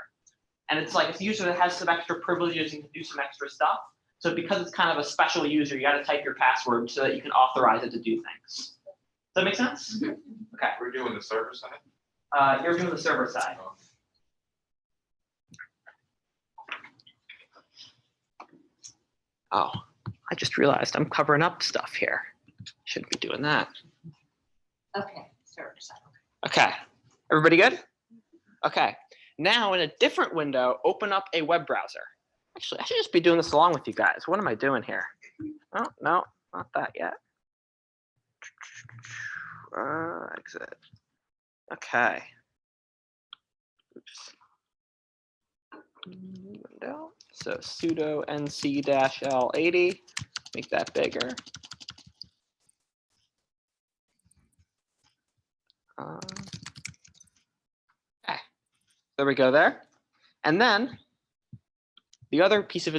And it's like a user that has some extra privileges and can do some extra stuff. So because it's kind of a special user, you got to type your password so that you can authorize it to do things. Does that make sense? Mm-hmm. Okay. We're doing the server side? You're doing the server side. Oh, I just realized I'm covering up stuff here. Shouldn't be doing that. Okay, server side. Okay, everybody good? Okay, now in a different window, open up a web browser. Actually, I should just be doing this along with you guys. What am I doing here? Oh, no, not that yet. Exit. Okay. Oops. Window. So sudo nc-l80. Make that bigger. Okay. There we go there. And then the other piece of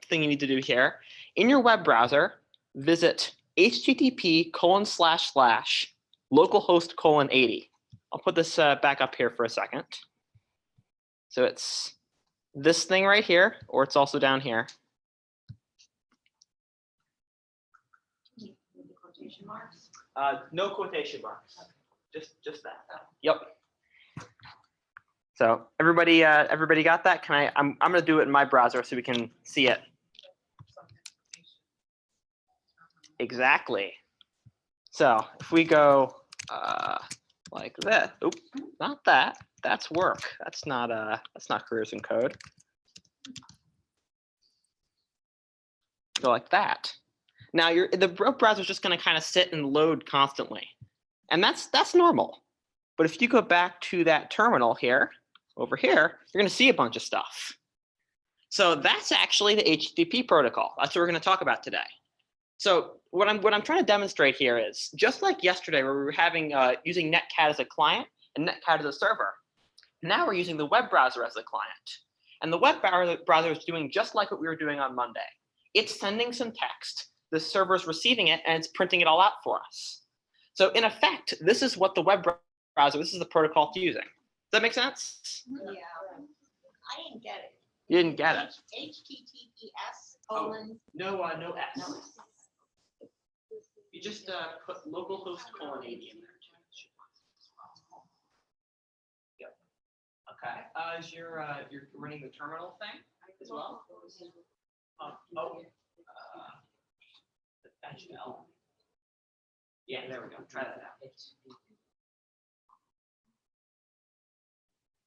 thing you need to do here, in your web browser, visit http://localhost:80. I'll put this back up here for a second. So it's this thing right here, or it's also down here. Quotation marks? No quotation marks. Just that. Yep. So everybody got that? I'm gonna do it in my browser so we can see it. Exactly. So if we go like this, oops, not that. That's work. That's not careers in code. Go like that. Now the browser is just going to kind of sit and load constantly, and that's normal. But if you go back to that terminal here, over here, you're going to see a bunch of stuff. So that's actually the HTTP protocol. That's what we're going to talk about today. So what I'm trying to demonstrate here is just like yesterday, where we were having using Netcat as a client and Netcat as a server. Now we're using the web browser as a client, and the web browser is doing just like what we were doing on Monday. It's sending some text. The server's receiving it, and it's printing it all out for us. So in effect, this is what the web browser, this is the protocol it's using. Does that make sense? Yeah. I didn't get it. You didn't get it. HTTPS colon. No S. No. You just put localhost:80 in there. Yep. Okay. Is you're running the terminal thing as well? -L. Yeah, there we go. Try that out.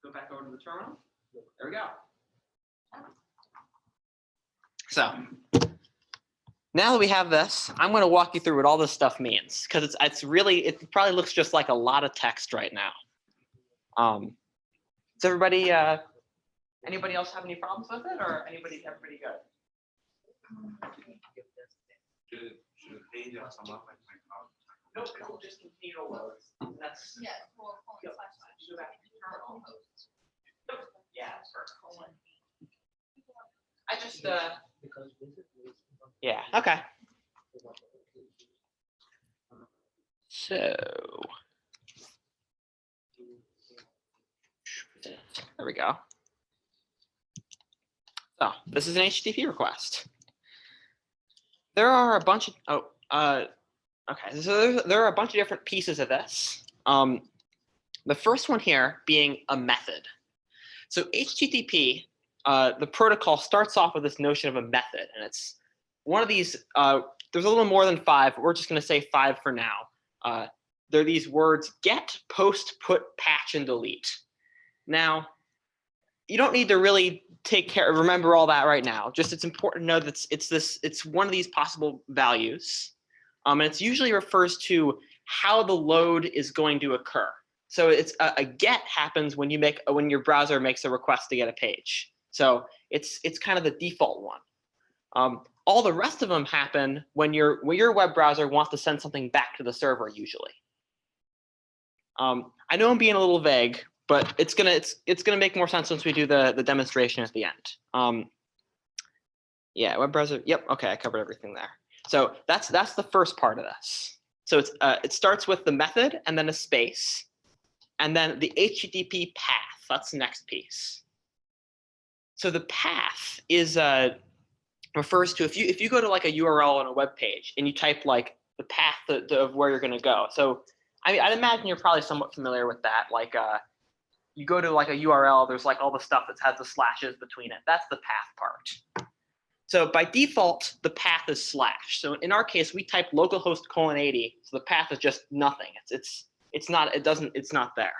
Go back over to the terminal. There we go. So now that we have this, I'm going to walk you through what all this stuff means, because it probably looks just like a lot of text right now. Does anybody else have any problems with it, or everybody good? Should the page come up like my cloud? Nope, it will just continue to load. That's Yeah, cool. Yep. Go back to terminal. Yeah, perfect. I just yeah, okay. So there we go. So this is an HTTP request. There are a bunch of okay. So there are a bunch of different pieces of this. The first one here being a method. So HTTP, the protocol starts off with this notion of a method, and it's one of these, there's a little more than 5, but we're just gonna say 5 for now. They're these words: get, post, put, patch, and delete. Now, you don't need to really remember all that right now. Just it's important to know that it's one of these possible values. And it's usually refers to how the load is going to occur. So it's a get happens when your browser makes a request to get a page. So it's kind of the default one. All the rest of them happen when your web browser wants to send something back to the server usually. I know I'm being a little vague, but it's gonna make more sense once we do the demonstration at the end. Yeah, web browser. Yep. Okay, I covered everything there. So that's the first part of this. So it starts with the method and then a space, and then the HTTP path. That's the next piece. So the path is refers to if you go to like a URL on a web page and you type like the path of where you're going to go. So I mean, I'd imagine you're probably somewhat familiar with that. Like you go to like a URL, there's like all the stuff that has the slashes between it. That's the path part. So by default, the path is slash. So in our case, we type localhost :80. So the path is just nothing. It's not there.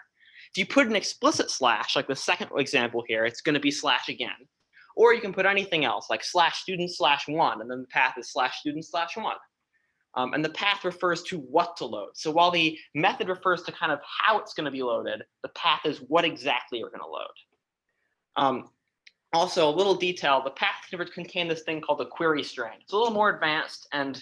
If you put an explicit slash, like the second example here, it's going to be slash again. Or you can put anything else, like /student/1, and then the path is /student/1. And the path refers to what to load. So while the method refers to kind of how it's going to be loaded, the path is what exactly you're going to load. Also, a little detail, the path can contain this thing called a query string. It's a little more advanced, and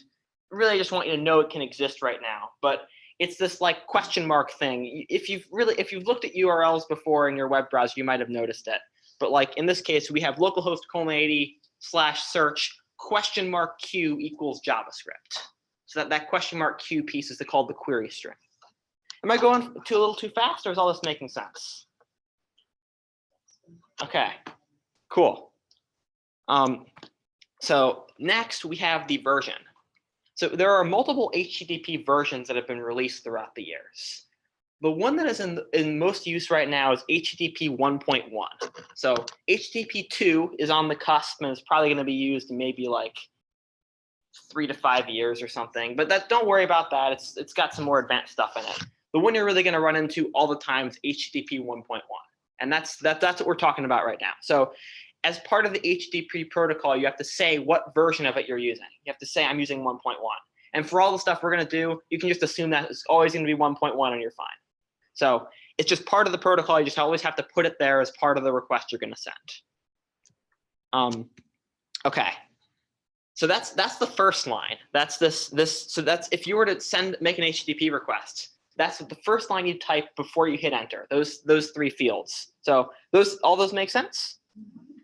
really I just want you to know it can exist right now. But it's this like question mark thing. If you've looked at URLs before in your web browser, you might have noticed it. But like in this case, we have localhost :80/search $Q equals JavaScript. So that $Q piece is called the query string. Am I going a little too fast, or is all this making sense? Okay, cool. So next we have the version. So there are multiple HTTP versions that have been released throughout the years. The one that is in most use right now is HTTP 1.1. So HTTP 2 is on the cusp and is probably going to be used in maybe like 3 to 5 years or something. But don't worry about that. It's got some more advanced stuff in it. The one you're really going to run into all the time is HTTP 1.1. And that's what we're talking about right now. So as part of the HTTP protocol, you have to say what version of it you're using. You have to say, I'm using 1.1. And for all the stuff we're going to do, you can just assume that it's always going to be 1.1 and you're fine. So it's just part of the protocol. You just always have to put it there as part of the request you're going to send. Okay. So that's the first line. That's this. So that's if you were to make an HTTP request, that's the first line you type before you hit enter. Those 3 fields. So all those make sense?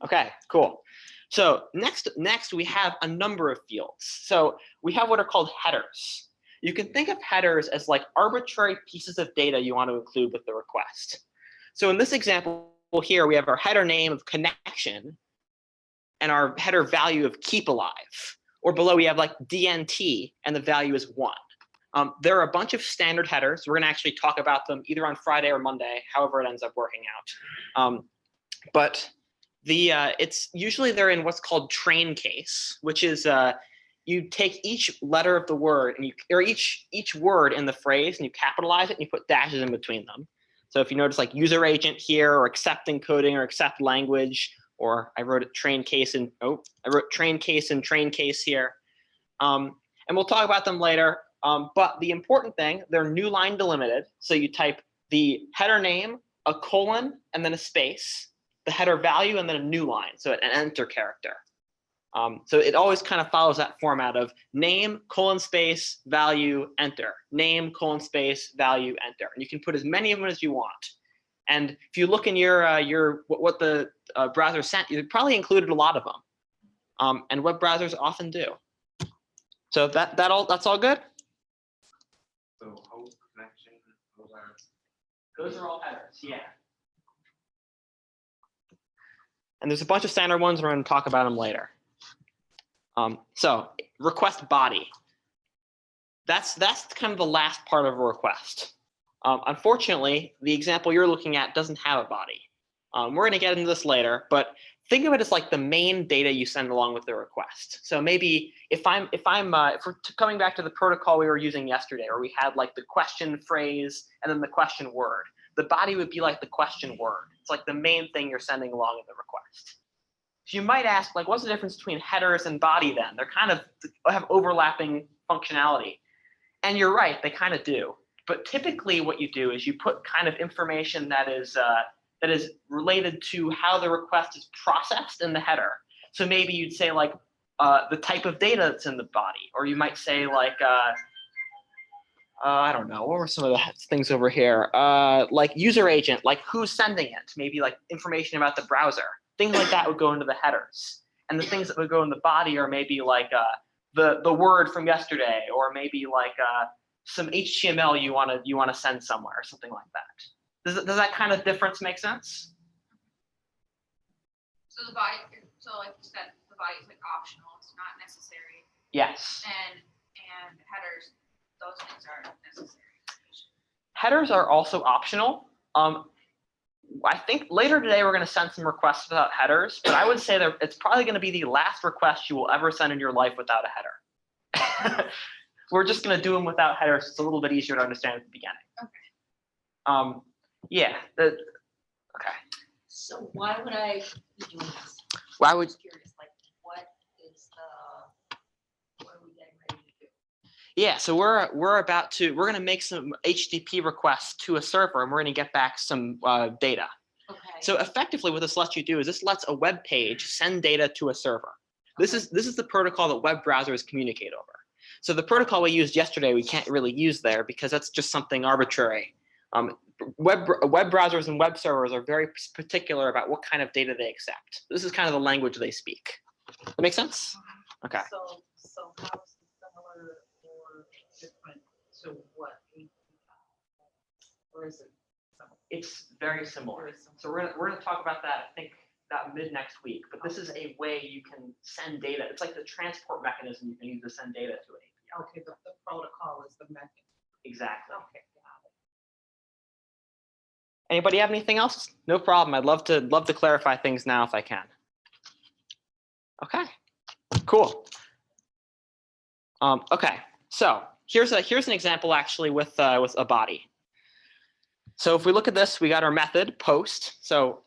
Okay, cool. So next we have a number of fields. So we have what are called headers. You can think of headers as like arbitrary pieces of data you want to include with the request. So in this example here, we have our header name of connection and our header value of keep alive. Or below we have like DNT and the value is 1. There are a bunch of standard headers. We're going to actually talk about them either on Friday or Monday, however it ends up working out. But it's usually they're in what's called train case, which is you take each letter of the word and each word in the phrase and you capitalize it and you put dashes in between them. So if you notice like user agent here or accept encoding or accept language, or I wrote train case and train case here. And we'll talk about them later. But the important thing, they're new line delimited. So you type the header name, a colon, and then a space, the header value, and then a new line, so an enter character. So it always kind of follows that format of name, colon, space, value, enter. Name, colon, space, value, enter. And you can put as many of them as you want. And if you look in what the browser sent, you probably included a lot of them. And web browsers often do. So that's all good? So host connection, Those are all headers, yeah. And there's a bunch of standard ones. We're going to talk about them later. So request body. That's kind of the last part of a request. Unfortunately, the example you're looking at doesn't have a body. We're going to get into this later, but think of it as like the main data you send along with the request. So maybe if we're coming back to the protocol we were using yesterday, where we had like the question phrase and then the question word, the body would be like the question word. It's like the main thing you're sending along in the request. So you might ask, like, what's the difference between headers and body then? They're kind of have overlapping functionality. And you're right, they kind of do. But typically what you do is you put kind of information that is related to how the request is processed in the header. So maybe you'd say like the type of data that's in the body, or you might say like, I don't know, what were some of the things over here? Like user agent, like who's sending it? Maybe like information about the browser. Things like that would go into the headers. And the things that would go in the body are maybe like the word from yesterday, or maybe like some HTML you want to send somewhere, or something like that. Does that kind of difference make sense? So the body, so like you said, the body is like optional. It's not necessary. Yes. And headers, those things are necessary. Headers are also optional. I think later today we're going to send some requests without headers, but I would say that it's probably going to be the last request you will ever send in your life without a header. We're just going to do them without headers. It's a little bit easier to understand at the beginning. Okay. Yeah. Okay. So why would I be doing this? Why would? I'm curious, like, what are we getting ready to do? Yeah. So we're going to make some HTTP requests to a server, and we're going to get back some data. Okay. So effectively, what this lets you do is this lets a web page send data to a server. This is the protocol that web browsers communicate over. So the protocol we used yesterday, we can't really use there because that's just something arbitrary. Web browsers and web servers are very particular about what kind of data they accept. This is kind of the language they speak. That make sense? Okay. So how is it similar or different to what we or is it similar? It's very similar. So we're gonna talk about that, I think, that mid next week. But this is a way you can send data. It's like the transport mechanism you can use to send data to an API. Okay, the protocol is the method. Exactly. Okay, got it. Anybody have anything else? No problem. I'd love to clarify things now if I can. Okay, cool. Okay, so here's an example actually with a body. So if we look at this, we got our method post. So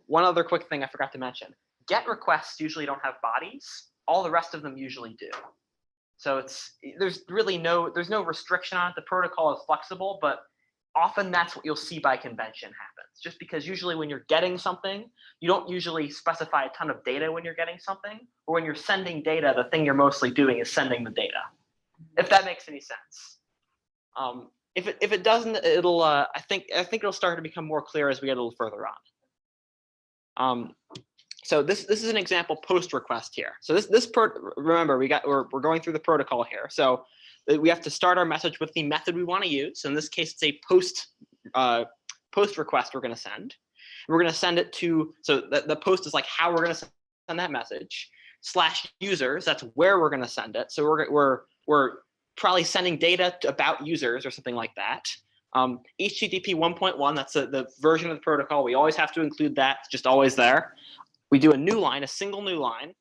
one other quick thing I forgot to mention: GET requests usually don't have bodies. All the rest of them usually do. So there's no restriction on it. The protocol is flexible, but often that's what you'll see by convention happens. Just because usually when you're getting something, you don't usually specify a ton of data when you're getting something, or when you're sending data, the thing you're mostly doing is sending the data. If that makes any sense. If it doesn't, it'll I think it'll start to become more clear as we get a little further on. So this is an example post request here. So remember we're going through the protocol here. So we have to start our message with the method we want to use. So in this case, it's a post request we're going to send. And we're going to send it to, so the post is like how we're going to send that message. /users, that's where we're going to send it. So we're probably sending data about users or something like that. HTTP 1.1, that's the version of the protocol. We always have to include that. It's just always there. We do a single new line,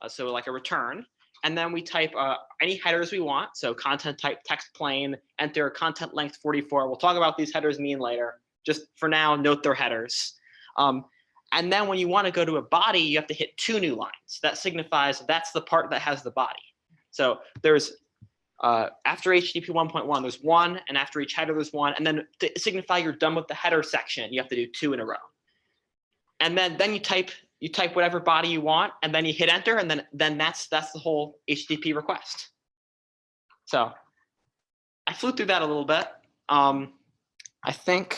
so like a return, and then we type any headers we want. So content type text plain, enter content length 44. We'll talk about these headers mean later. Just for now, note they're headers. And then when you want to go to a body, you have to hit 2 new lines. That signifies that's the part that has the body. So there's after HTTP 1.1, there's 1, and after each header, there's 1. And then to signify you're done with the header section, you have to do 2 in a row. And then you type whatever body you want, and then you hit enter, and then that's the whole HTTP request. So I flew through that a little bit. I think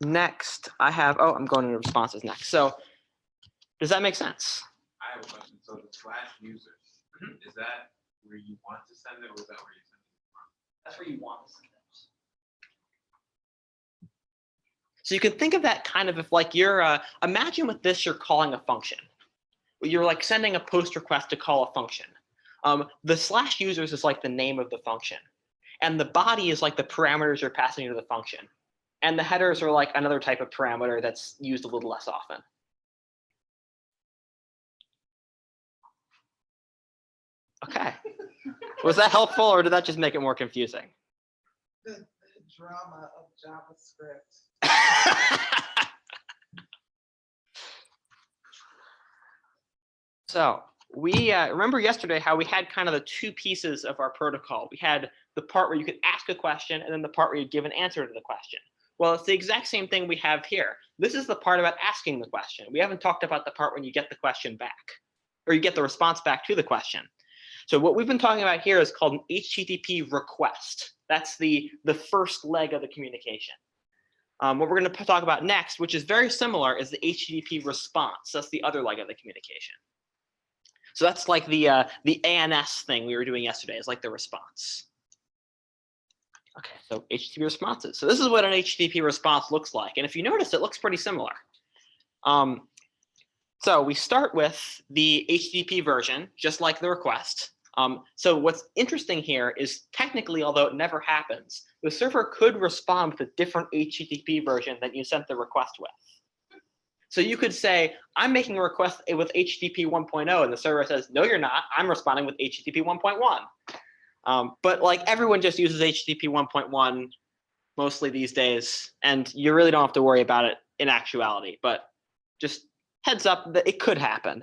next I have, I'm going into responses next. So does that make sense? I have a question. So the /users, is that where you want to send it, or is that where you send it from? That's where you want to send it. So you can think of that kind of if like you're, imagine with this, you're calling a function. You're like sending a post request to call a function. The /users is like the name of the function. And the body is like the parameters you're passing to the function. And the headers are like another type of parameter that's used a little less often. Okay. Was that helpful, or did that just make it more confusing? The drama of JavaScript. So we remember yesterday how we had kind of the two pieces of our protocol. We had the part where you could ask a question and then the part where you give an answer to the question. Well, it's the exact same thing we have here. This is the part about asking the question. We haven't talked about the part when you get the question back, or you get the response back to the question. So what we've been talking about here is called an HTTP request. That's the first leg of the communication. What we're going to talk about next, which is very similar, is the HTTP response. That's the other leg of the communication. So that's like the ANS thing we were doing yesterday. Is like the response. Okay, so HTTP responses. So this is what an HTTP response looks like. And if you notice, it looks pretty similar. So we start with the HTTP version, just like the request. So what's interesting here is technically, although it never happens, the server could respond with a different HTTP version than you sent the request with. So you could say, I'm making a request with HTTP 1.0, and the server says, no, you're not. I'm responding with HTTP 1.1. But like everyone just uses HTTP 1.1 mostly these days, and you really don't have to worry about it in actuality. But just heads up that it could happen.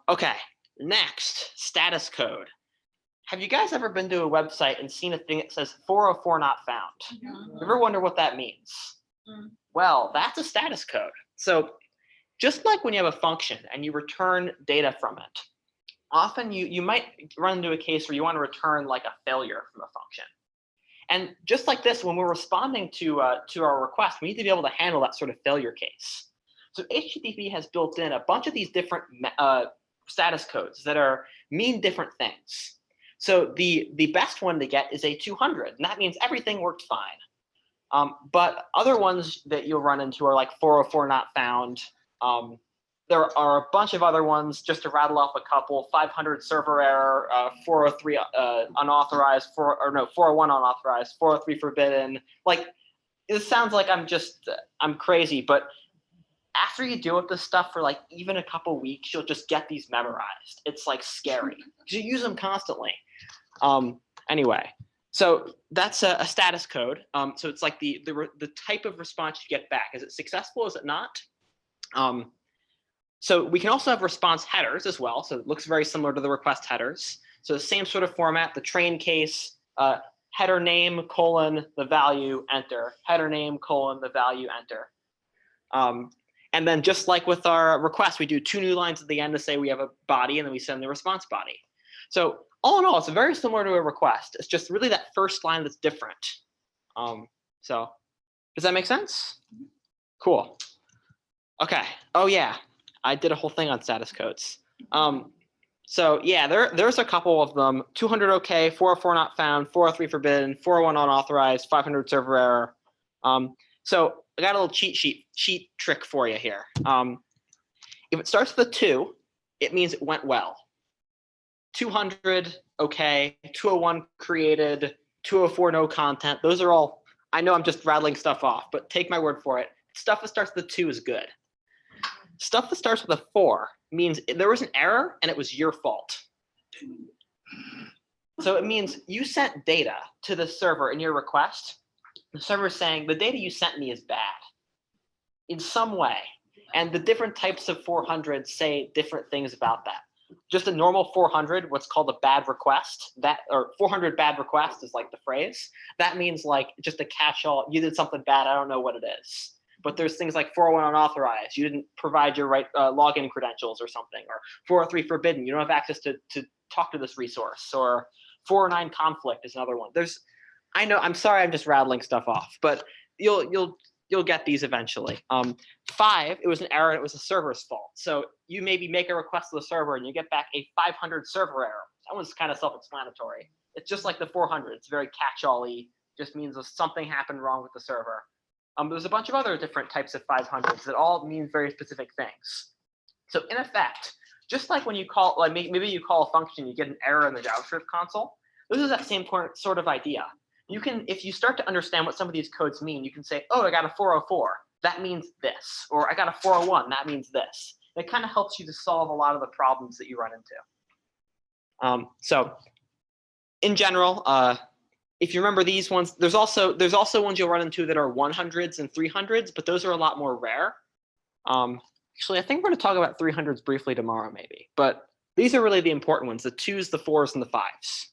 Okay, next, status code. Have you guys ever been to a website and seen a thing that says 404 not found? You ever wonder what that means? Well, that's a status code. So just like when you have a function and you return data from it, often you might run into a case where you want to return like a failure from a function. And just like this, when we're responding to our request, we need to be able to handle that sort of failure case. So HTTP has built in a bunch of these different status codes that mean different things. So the best one to get is a 200, and that means everything worked fine. But other ones that you'll run into are like 404 not found. There are a bunch of other ones, just to rattle off a couple: 500 server error, 403 unauthorized, 401 unauthorized, 403 forbidden. Like, it sounds like I'm crazy, but after you deal with this stuff for like even a couple weeks, you'll just get these memorized. It's like scary because you use them constantly. Anyway. So that's a status code. So it's like the type of response you get back. Is it successful? Is it not? So we can also have response headers as well. So it looks very similar to the request headers. So the same sort of format, the train case, header name, colon, the value, enter. Header name, colon, the value, enter. And then just like with our request, we do 2 new lines at the end to say we have a body, and then we send the response body. So all in all, it's very similar to a request. It's just really that first line that's different. So does that make sense? Cool. Okay. Oh yeah, I did a whole thing on status codes. So yeah, there's a couple of them: 200 OK, 404 not found, 403 forbidden, 401 unauthorized, 500 server error. So I got a little cheat trick for you here. If it starts with a 2, it means it went well. 200, okay, 201 created, 204 no content. Those are all, I know I'm just rattling stuff off, but take my word for it. Stuff that starts with a 2 is good. Stuff that starts with a 4 means there was an error and it was your fault. So it means you sent data to the server in your request. The server is saying the data you sent me is bad in some way. And the different types of 400 say different things about that. Just a normal 400, what's called a bad request, or 400 bad request is like the phrase. That means like just a catch-all. You did something bad. I don't know what it is. But there's things like 401 unauthorized. You didn't provide your right login credentials or something. Or 403 forbidden. You don't have access to talk to this resource. Or 409 conflict is another one. I know. I'm sorry. I'm just rattling stuff off. But you'll get these eventually. 5, it was an error and it was the server's fault. So you maybe make a request to the server and you get back a 500 server error. That one's kind of self-explanatory. It's just like the 400. It's very catch-all-y. Just means something happened wrong with the server. There's a bunch of other different types of 500s that all mean very specific things. So in effect, just like when you call, like maybe you call a function, you get an error in the JavaScript console. This is that same sort of idea. you can, if you start to understand what some of these codes mean, you can say, oh, I got a 404. That means this. Or I got a 401. That means this. It kind of helps you to solve a lot of the problems that you run into. So in general, if you remember these ones, there's also ones you'll run into that are 100s and 300s, but those are a lot more rare. Actually, I think we're going to talk about 300s briefly tomorrow, maybe. But these are really the important ones: the 2s, the 4s, and the 5s.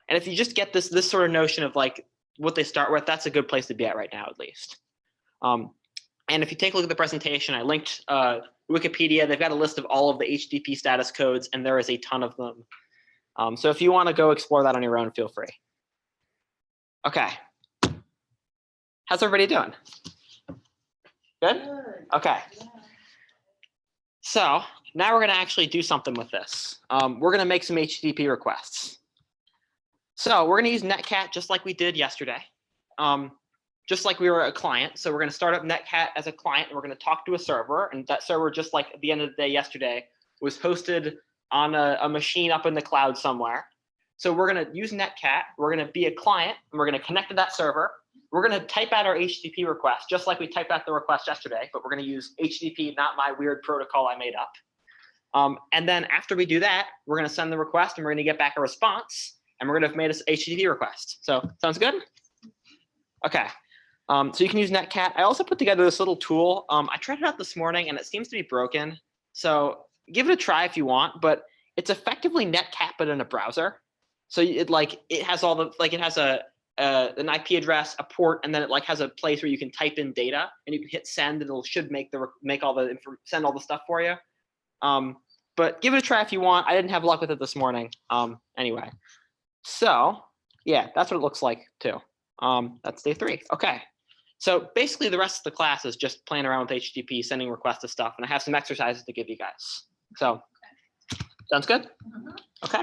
And if you just get this sort of notion of like what they start with, that's a good place to be at right now, at least. And if you take a look at the presentation, I linked Wikipedia. They've got a list of all of the HTTP status codes, and there is a ton of them. So if you want to go explore that on your own, feel free. Okay. How's everybody doing? Good? Okay. So now we're going to actually do something with this. We're going to make some HTTP requests. So we're going to use Netcat just like we did yesterday, just like we were a client. So we're going to start up Netcat as a client, and we're going to talk to a server. And that server, just like at the end of the day yesterday, was hosted on a machine up in the cloud somewhere. So we're going to use Netcat. We're going to be a client, and we're going to connect to that server. We're going to type out our HTTP request, just like we typed out the request yesterday, but we're going to use HTTP, not my weird protocol I made up. And then after we do that, we're going to send the request, and we're going to get back a response, and we're going to have made a HTTP request. So sounds good? Okay. So you can use Netcat. I also put together this little tool. I tried it out this morning, and it seems to be broken. So give it a try if you want, but it's effectively Netcat, but in a browser. So it has all the, like, it has an IP address, a port, and then it has a place where you can type in data, and you can hit send, and it should send all the stuff for you. But give it a try if you want. I didn't have luck with it this morning. Anyway, so yeah, that's what it looks like too. That's day 3. Okay. So basically the rest of the class is just playing around with HTTP, sending requests to stuff, and I have some exercises to give you guys. So sounds good? Okay.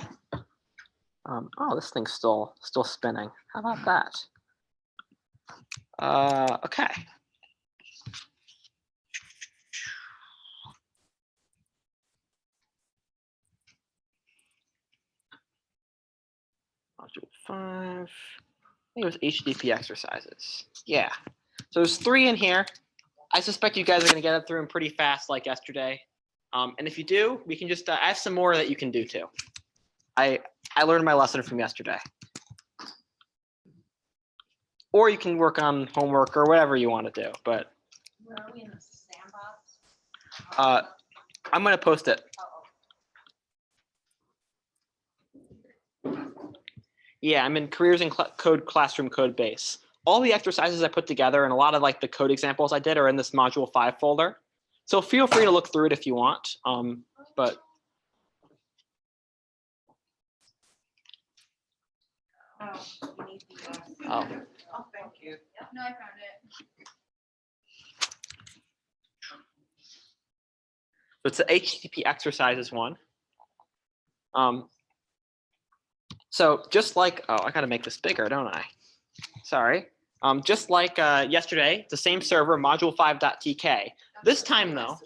Oh, this thing's still spinning. How about that? Okay. Module 5. I think it was HTTP exercises. Yeah. So there's 3 in here. I suspect you guys are going to get through them pretty fast, like yesterday. And if you do, we can just I have some more that you can do too. I learned my lesson from yesterday. Or you can work on homework or whatever you want to do. But Where are we in the sandbox? I'm going to post it. Yeah, I'm in careers in code classroom code base. All the exercises I put together and a lot of the code examples I did are in this module 5 folder. So feel free to look through it if you want. But You need the, oh, Oh, thank you. No, I found it. so it's the HTTP exercises one. So just like, oh, I got to make this bigger, don't I? Sorry. Just like yesterday, the same server, module5.tk. This time though.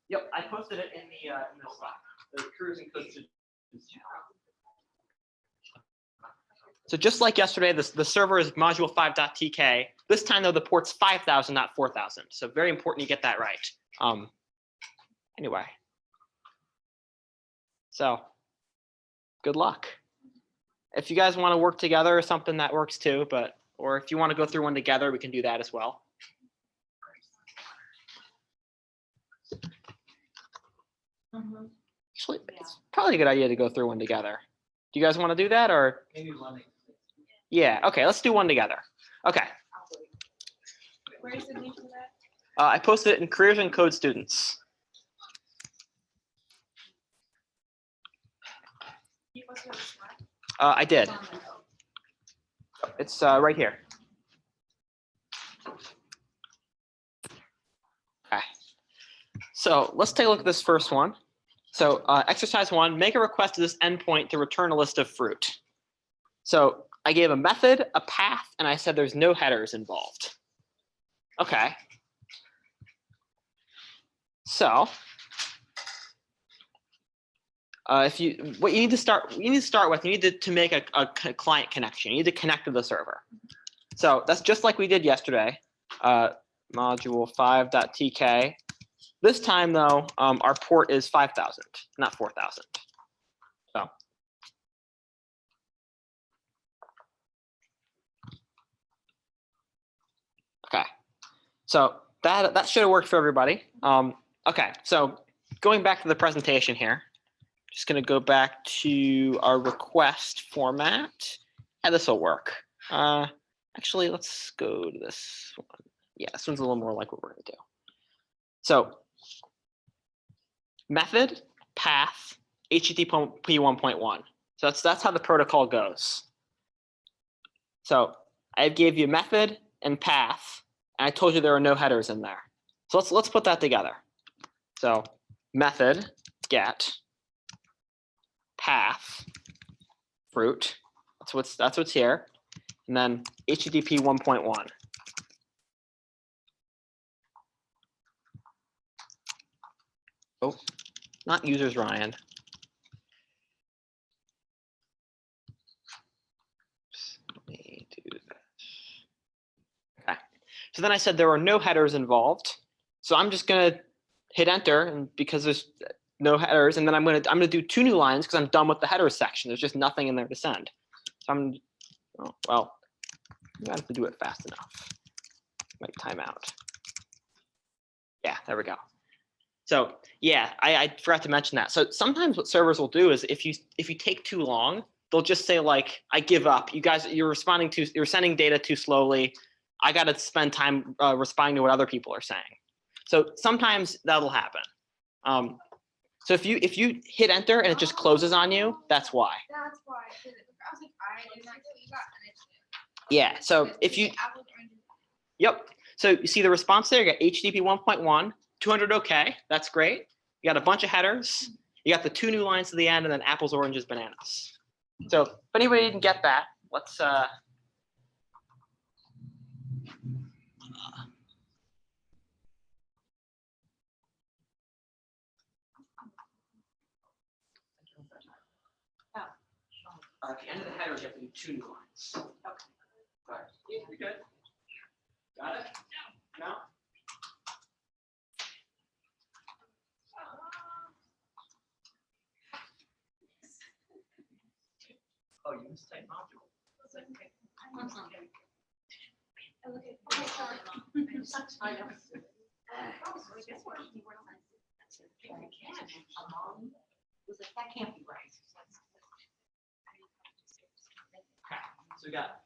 Yep, I posted it in the Slack, the careers and code students. So just like yesterday, the server is module5.tk. This time though, the port's 5,000, not 4,000. So very important you get that right. Anyway. So good luck. If you guys want to work together or something, that works too, or if you want to go through one together, we can do that as well. Actually, it's probably a good idea to go through one together. Do you guys want to do that, or? Maybe one. Yeah, okay, let's do one together. Okay. where is the link for that? I posted it in careers and code students. You posted it on Slack? I did. It's right here. Okay. So let's take a look at this first one. So exercise 1, make a request to this endpoint to return a list of fruit. So I gave a method, a path, and I said there's no headers involved. Okay. So what you need to start with, you need to make a client connection. You need to connect to the server. So that's just like we did yesterday. Module 5.tk. This time though, our port is 5,000, not 4,000. So. Okay, so that should have worked for everybody. Okay, so going back to the presentation here, just gonna go back to our request format, and this will work. Actually, let's go to this one. Yeah, this one's a little more like what we're gonna do. So method, path, HTTP 1.1. So that's how the protocol goes. So I gave you method and path, and I told you there are no headers in there. So let's put that together. So method get path fruit. That's what's here, and then HTTP 1.1. Oh, not users, Ryan. Let me do this. Okay. So then I said there are no headers involved. So I'm just gonna hit enter, and because there's no headers, and then I'm gonna do 2 new lines because I'm done with the headers section. There's just nothing in there to send. So well, you have to do it fast enough. Might time out. Yeah, there we go. So yeah, I forgot to mention that. So sometimes what servers will do is if you take too long, they'll just say like, I give up. You guys, you're sending data too slowly. I got to spend time responding to what other people are saying. So sometimes that'll happen. So if you hit enter and it just closes on you, that's why. That's why I did it. I was like, I didn't actually you got and it's Yeah. So if you, yep. So you see the response there. You got HTTP 1.1, 200 OK. That's great. You got a bunch of headers. You got the 2 new lines to the end, and then apples, oranges, bananas. So if anybody didn't get that, let's at the end of the headers, you have to do 2 new lines. Okay. All right. You're good. Got it? No? Oh, you missed type module. That can't be right. Okay. So we got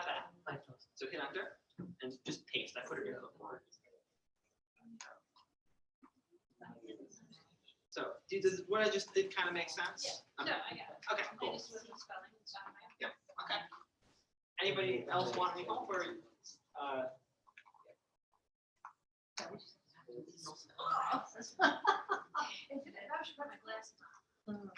that. So hit enter and just paste. I put it here before. So does what I just did kind of make sense? Yeah. Okay. No, I got it. Okay, I cool. just wasn't spelling and stuff. Yep. Okay. Anybody else want any help or I should put my glasses on.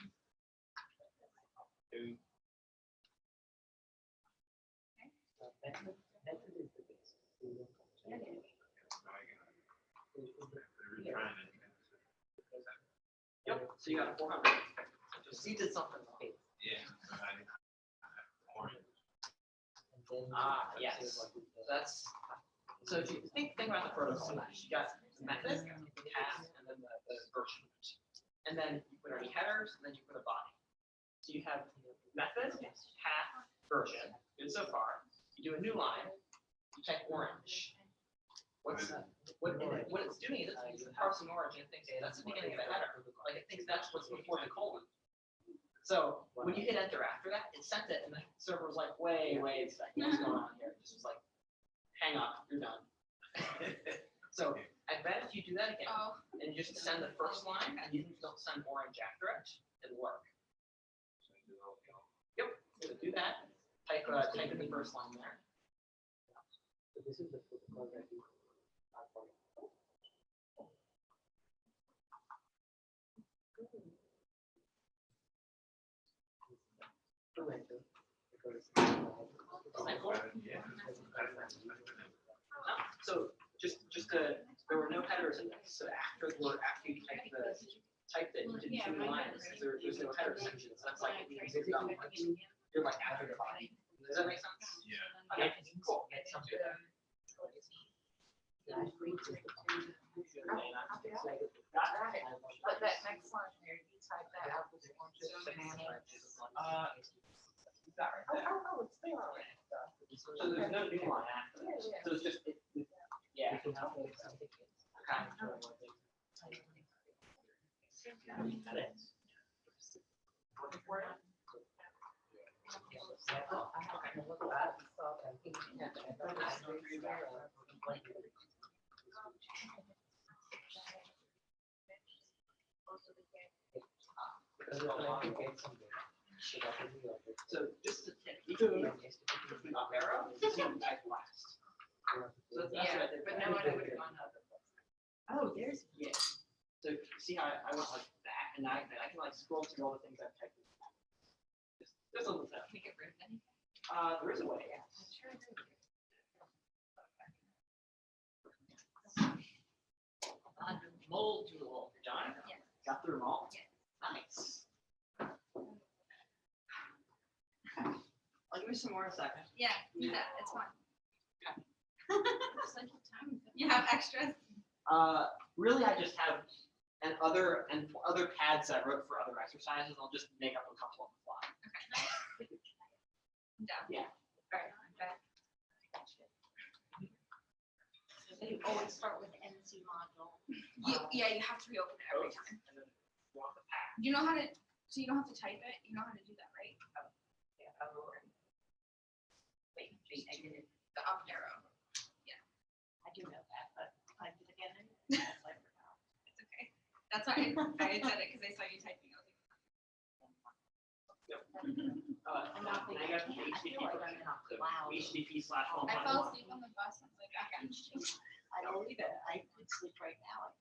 Yep. So you got 400. So you did something right. Yeah. Yes. That's so if you think about the protocol, you got the method, the path, and then the version. And then you put any headers, and then you put a body. So you have method, path, version. Good so far. You do a new line, you type orange. What it's doing is it's parsing orange and it thinks, hey, that's the beginning of a header. Like it thinks that's what's before the colon. So when you hit enter after that, it sent it, and the server was like, wait a second, what's going on here? It just was like, hang up, you're done. So I bet if you do that again, and you just send the first line, and you don't send orange after it, it'll work. Yep. So do that. Type in the first line there. So this is the protocol that you are following. So just there were no headers in this. So after you typed it, you did 2 lines. There You're like after the body. Does that make sense? Yeah. Okay, cool. Sounds good. But that next line there, you type that out with just banana. Is that right? Oh, it's there already. So there's no new line after this. So it's just, yeah. Okay. That is. So just to even up arrow, this is type last. So that's Yeah, what I did. but no one would have gone up. Oh, there's, yeah. So see how I went like that, and I can like scroll through all the things I've typed in. Just a little bit. Can we get rid of anything? There is a way, yeah. I'm sure there is. Mold tool, John? Yes. Got through them all? Yes. Nice. I'll give you some more in a second. Yeah, do that, it's fine. Central time. You have extras? Really, I just have other pads that I wrote for other exercises. I'll just make up a couple on the fly. Done. Yeah. Right, okay. So you always start with NC module. Yeah, you have to reopen it every time. And then you want the pad. You know how to, so you don't have to type it, you know how to do that, right? Wait, I did it. The up arrow. I do know that, but I did it again. And I forgot. It's okay. That's why I did it, because I saw you typing. I was I'm not And thinking, I got the I feel like I'm in a cloud. HTTP/1.1. like, I fell asleep on the bus, and I was like, I got I believe it. I could sleep right now.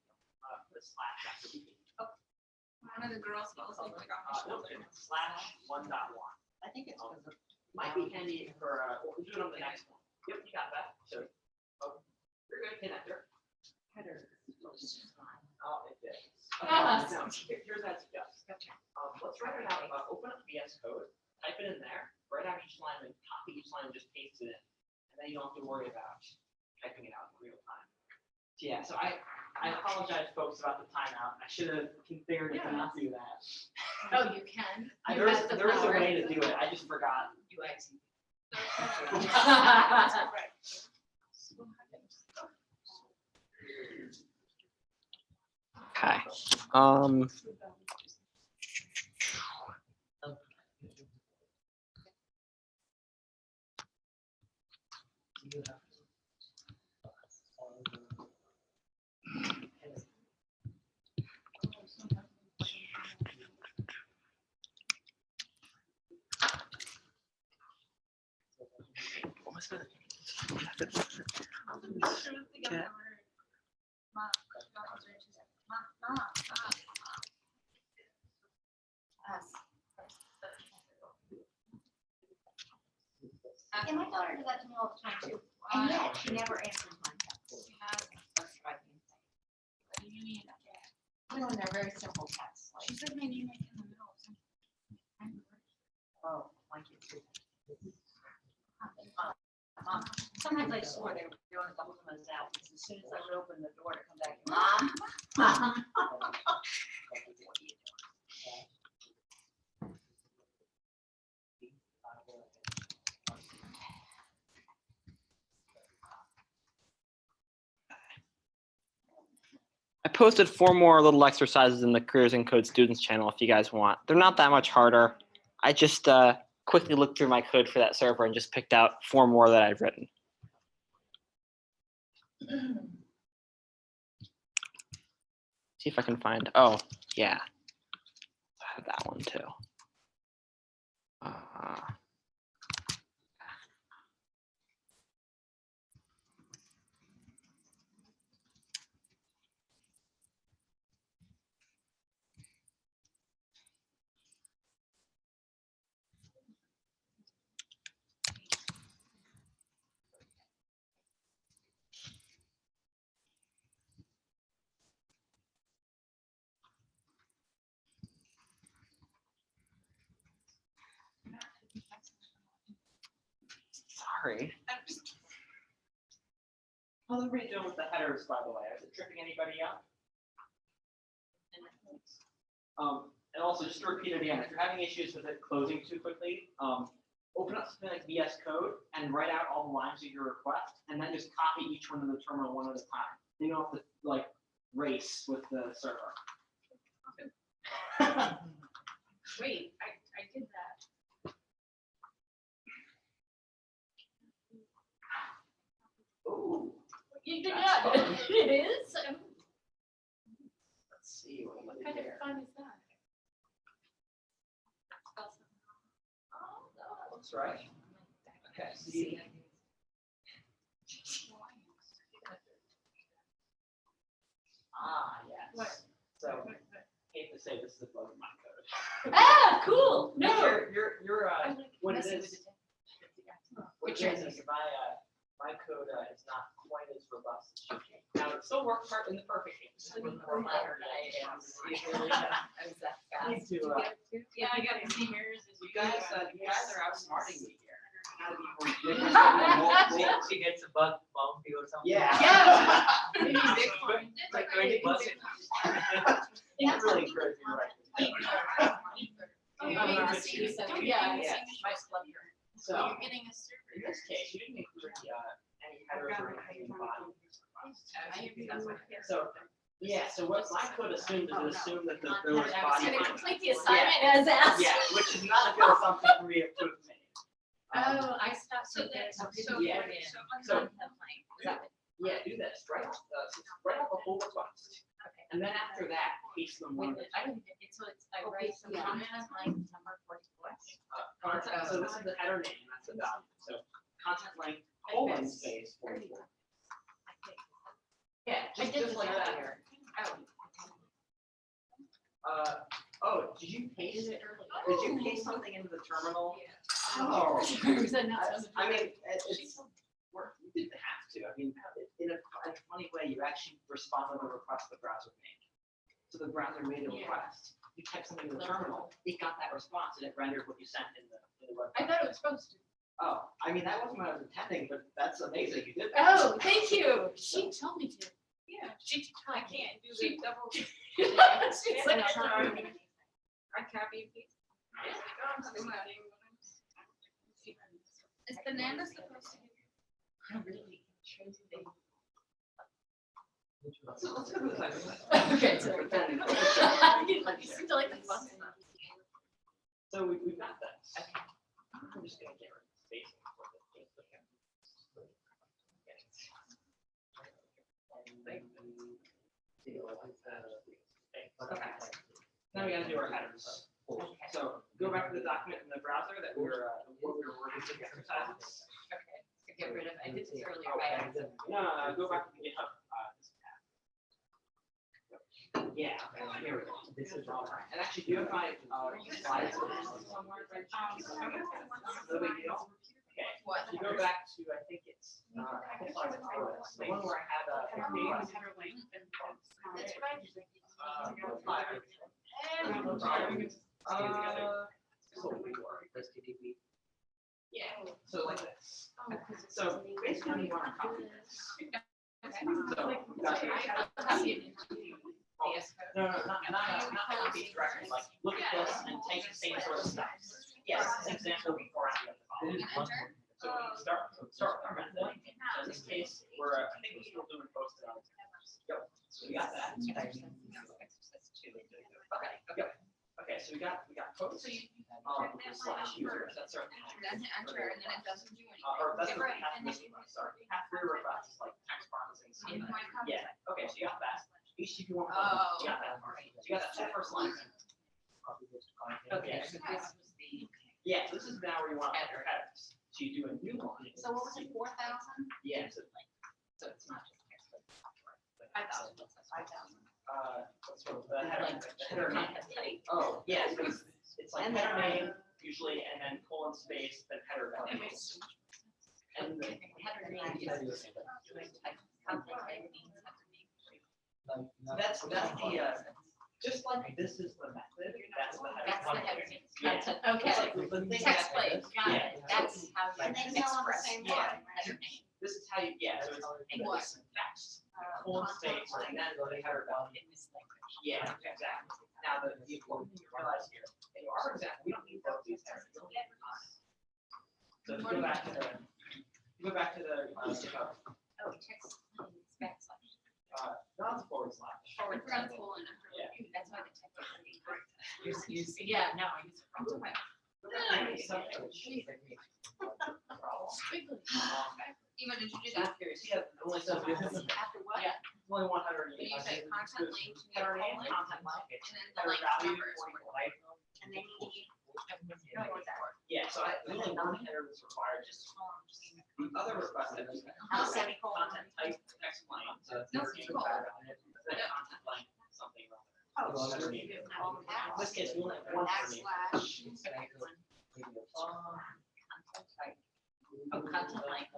The slash after the one of the girls fell asleep like on my shoulder. /1.1. I think it's because of. Might be handy for, we'll do it on the next one. Yep, you got that. So, you're good, hit enter. Header. It's fine. Oh, it did. Ah. Now, here's that suggestion. Okay. Let's write it out, open up VS Code, type it in there, write out each line and copy each line and just paste it in. And then you don't have to worry about typing it out in real time. So yeah, so I apologize folks about the timeout. I should have configured it to not do that. Oh, you can. There is a way to do it, I just forgot. You actually. Okay. What was it? And my daughter does that to me all the time too. And yet she never answers my texts. You know, and they're very simple texts. She said my name right in the middle of something. Oh, my kids too. Sometimes I swear they were doing something as out. As soon as I would open the door to come back, Mom. I posted 4 more little exercises in the Careers and Code Students channel if you guys want. They're not that much harder. I just quickly looked through my code for that server and just picked out 4 more that I've written. See if I can find, oh, yeah. I have that one too. Sorry. How's everybody doing with the headers, by the way? Is it tripping anybody up? And also, just to repeat it again, if you're having issues with it closing too quickly, open up something like VS Code and write out all the lines of your request, and then just copy each one to the terminal one at a time. You don't have to like race with the server. Wait, I did that. Ooh. You did That's not. fun. It is? Let's see what What we kind did of there. fun is that? Oh, no. That's right. Okay. See. Ah, yes. What? So, hate to say this is a bug in my code. Ah, cool. But No. You're I'm like what it messing is. with it. What it is my code is not quite as robust as it should be. Now it still works hard in the perfect case. It's with more minor details. Need to, Yeah, I got it. you guys are outsmarting me here. She gets a bug bounty or something. Yeah. Yeah. Maybe It's Bitcoin. like going to bust it. It's really encouraging, right? Yeah, my splendour. So, You're getting a server. in this case, you didn't include any headers or anything in the body. So, yeah, so what my code assumed is it assumed that there was I was body. gonna complete the assignment as asked. Yeah, which is not a good assumption for me to put me. Oh, I stopped. So that's- Yeah. So- So. Yeah, do this, write out the whole request. Okay. And then after that, paste them one. I don't, so it's, I write some content like number 44. Content, so this is the header name, that's the value. So content length, colon space 44. Yeah, just like that. Oh, did you paste it? Did you paste something into the terminal? Oh. I mean, it's, you didn't have to. I mean, in a funny way, you actually respond to the request the browser made. So the browser made a request. You typed something in the terminal, it got that response, and it rendered what you sent in the web. I thought it was supposed to. Oh, I mean, that wasn't what I was intending, but that's amazing. You did that. Oh, thank you. She told me to. Yeah, she told me. I can't do the double. She's like, I copy and paste. Is banana supposed to be? Let's go to the second one. Okay, sorry. You seem to like the fun stuff. So we've got that. I'm just gonna get rid of the spacing for this. Okay. Now we gotta do our headers. So go back to the document in the browser that we were working to get exercises. Okay, to get rid of, I did this earlier by accident. No, go back to the GitHub. This tab. Yeah, okay, here we go. This is all right. And actually, do you have my slides somewhere? No big deal. Okay, you go back to, I think it's the one where I had yeah, so like this. So basically, you want to copy this. So we've got no, not copy directly. Like look at this and take the same sort of stuff. Yes, an example before I get the follow. So we start with our method. So in this case, I think we're still doing posted on. Go. So we got that. Okay. So we got post. Slash users. That's our. Then enter and then it doesn't do anything. Or that's the path request. Sorry, path requests like text processing. Yeah. Okay. So you got that. HTTP 1. Oh. You got that part. So you got that first line. Okay. Yeah. So this is now where you want to put your headers. So you do a new line. So what was it, 4,000? Yeah. So it's not just text, but 5,000. 5,000. So the header name. Type. Oh, yeah. So it's like header name usually, and then colon space, then header value. And the Header name is content name means header name. that's the just like this is the method, that's the header. That's the header. Yeah. That's it. It's Okay. like the thing Text that- plate, got yeah. it. That's how And you they sell on the express same your line, header name. This is how you, yeah, so it's And what? this text, colon space, and then the header value. In this language. Yeah, exactly. Now, the important thing you realize here, in our example, we don't need both these headers. So if you go back to the, Oh, text backslash. not forward slash. Forward slash. Colon. Yeah. That's why the text is pretty great. You see, yeah, no, I use it from the web. Eva, did you do that? Yeah, only so After what? Yeah. Only 100. When you say content link, Header name, colon, content link, and then the header link value, numbers. right? And they need, Yeah, so only one header was required, just the other request that was semicolon. content type, explain. So No, it's cool. content like something. Oh, Underneath. In this case, we only have one header name. backslash. Oh, content link.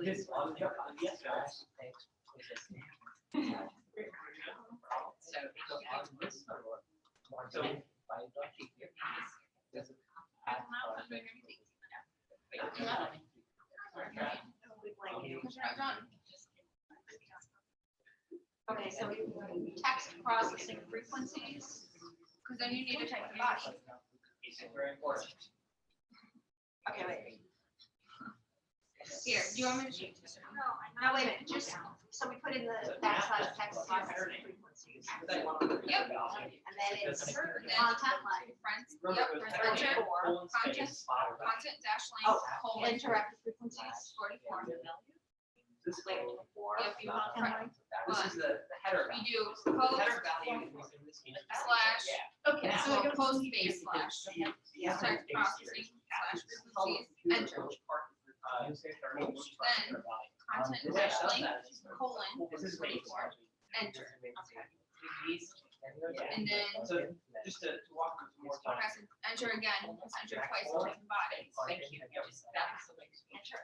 This one, yes, guys. So, Okay, so text processing frequencies, because then you need to type the body. it's very important. Okay, wait. Here, do you want me to show you? No, wait a minute, just, so we put in the backslash text processing frequencies. Yep. And then it's And then content line, Friends, Remember, yep, it was friends, header name, enter, colon, content, space, spot, right? content dash link, Oh, colon, interactive frequencies. 44. This is If you want, Content line. this is the header. you value. do The post, header value is in this case. slash, Yeah. Okay, so so post space slash, Yeah. text processing, slash frequencies, enter. Content dash link, colon, This is 44, enter. Yeah. And then So just to walk through some more time. press enter again, press enter twice to type the body. Thank you. That was the way. Enter.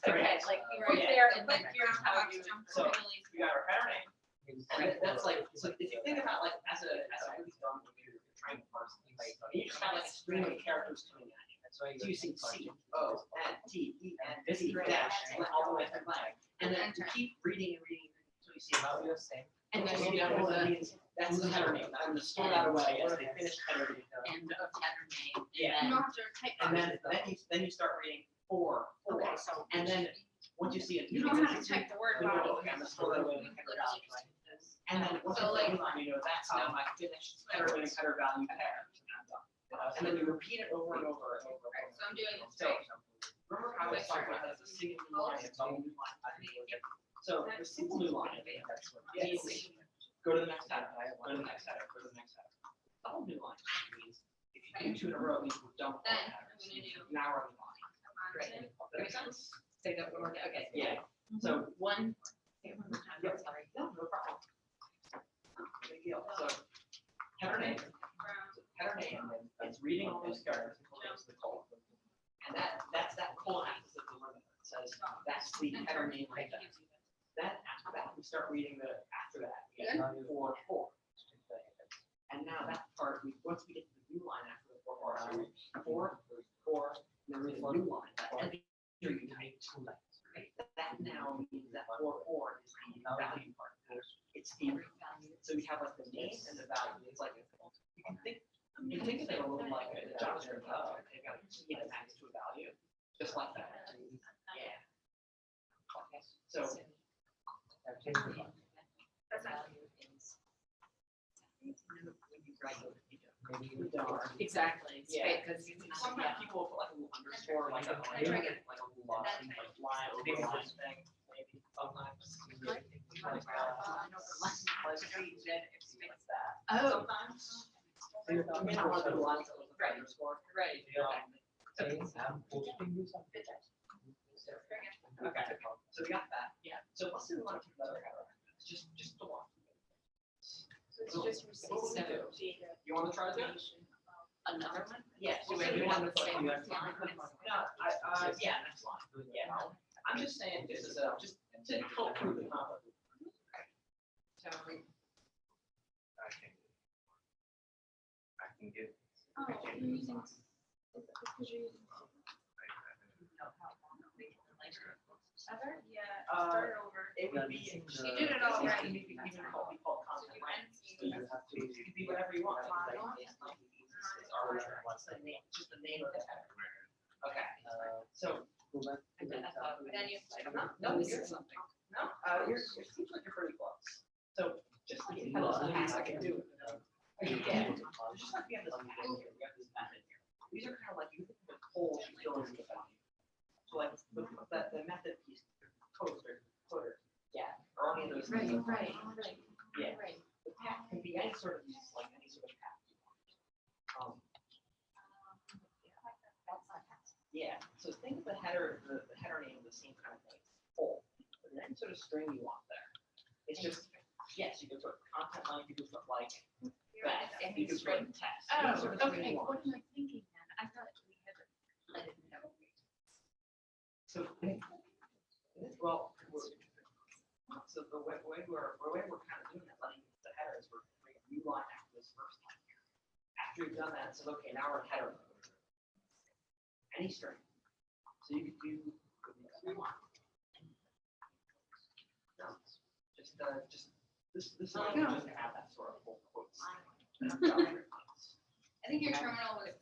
Okay, like you right Yeah. there, and then here's how you jump So, to Italy. We got our header name. And that's like, so if you think about like as a really dumb computer, you're trying to parse things, you just have like a stream of characters coming at you. So you see C, O, N, T, E, N, T, dash, and all the way through line. And then you keep reading and reading, so you see about the same. And then So you know know what that the means. That's the header name. I'm gonna store that away as they finish header name. end of header name. Yeah. You don't have to type And that. then you start reading four, Okay, so. and then once you see it. You don't have to type the word then you body. go, okay, I'm gonna store that away in the header value. And then once So, you like- like line, you know, that's now my finished header name, header value pair. And then you repeat it over and over and over. Right, so I'm doing it So, straight. remember how I talked about as a single new line, and double new line? So the single new line means go to the next header, go to the next header, go to the next header. Double new line means if you do two in a row, it means we've done four Then I'm headers. gonna do Now we're on the line. content. Does that make sense? Say that one more time. Okay. Yeah, so. One. Say it one more time. Yeah. Sorry. No, no problem. Big deal, so header name, it's reading all those characters, including the colon. And that's that colon acts as the limit, it says, that's the header name right there. Then after that, we start reading after that, we get 4, 4. And now that part, once we get to the new line after the 4 part, so we 4, 4, and then we read the new line, and then you type 2 lines, right? That now means that 4, 4 is the value part. It's the, so we have like the name and the value, it's like, you can think of it a little like a JavaScript, they've got a key that maps to a value, just like that. Yeah. So. Exactly. Yeah. Because Sometimes people put like a little underscore, like a line, like line over line thing, maybe sometimes. Oh. Sometimes. You may not want to do lines that look like underscore. Right. Okay, so we got that. Yeah. So let's do one of the other header. Just the one. It's just What would we do? You want to try to do it? another one? Yeah. So So maybe we one have to the put. same No, line. yeah, next line. Yeah. I'm just saying, just as a, just to help prove the conflict. So, I can get. oh, you're using, because you're using. Ever? Yeah, start over. It would be. She did it all right. It could be called content rights. So you It could be whatever you want. It's arbitrary. What's the name? Just the name of the header. Okay. So. Then you like, No, you're something. No, you're seems like you're pretty close. So just like you have this task, I can do it. Again, just like we have this method here, we have this method here. These are kind of like you think of the whole filling in the value. So like the method piece, coder, yeah, or any of those things. right. Yeah. The path can be any sort of like any sort of path. Yeah. So think of the header name of the same kind of thing. Full. And any sort of string you want there. It's just yes, you can put content line, you can put like that, you can put text. Any sort of string you want. What am I thinking then? I thought we had to let it know. So, well, so the way we're kind of doing that, letting the header is we're creating a new line after this first line here. After we've done that, it says, okay, now we're in header mode. Any string. So you could do whatever you want. No, just this line doesn't have that sort of full quotes. I think your terminal was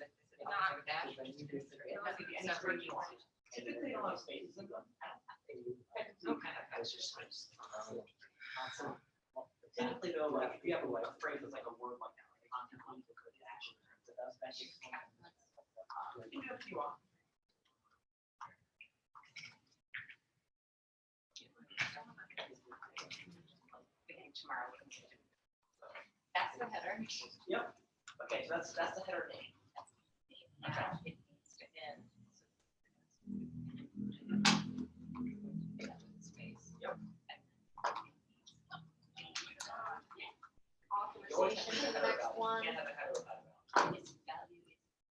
not dash. It has to be any string you want. Typically, they don't have spaces in them. Okay, that's just. Typically, though, like if you have a phrase that's like a word like that, like content line, you could action terms. It does that. You can do it if you want. Tomorrow. That's the header. Yep. Okay, so that's the header name. Now it needs to end. Space. Yep. Authorization for the next one. You can't have a header without a value. It's value.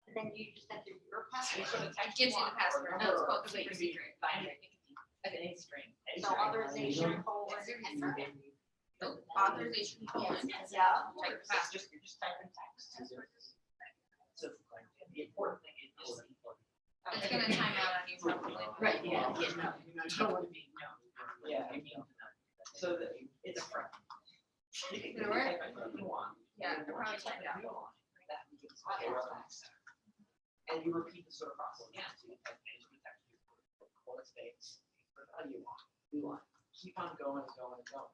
And then you just enter your Any password. sort of text It gives you the password. No, it's called the Remember, super secret. Binary. Of any string. any So string. authorization colon. Nope. Authorization colon. Yeah. Type Just you're just typing text. So the important thing is It's gonna time out on you probably. Right, yeah. No, you don't want to be, no. Yeah. So that it's a front. You can It'll work? type anything you want. Yeah, it'll probably type it out. That means, okay, what's next? And you repeat the sort of process again. So you type into the text, what states, how do you want? You want. Keep on going and going and going.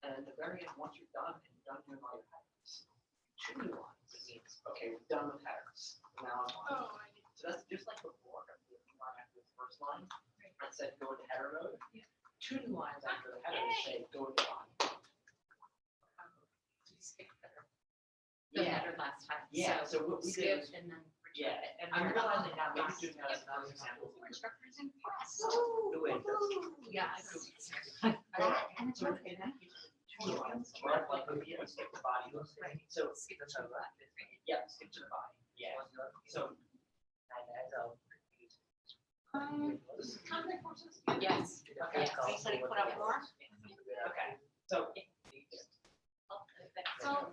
And at the very end, once you're done and you're done doing all your headers, two new lines. It means, okay, we're done with headers. Now I'm on. So that's just like before. After the first line, I said go into header mode. Two new lines after the header say go into body. The header last time. Yeah, so what we did. Skipped and then. Yeah, and I'm realizing now, maybe doing that as another example. Instructors impressed. The way it does. Yeah. And it's So okay. in that case, two lines, right, like if you skip the body, so Skip to the left. yeah, skip to the body, yeah, so. This is contact forces? Yes. Okay. Yes. You said he put up more? Okay, so. So,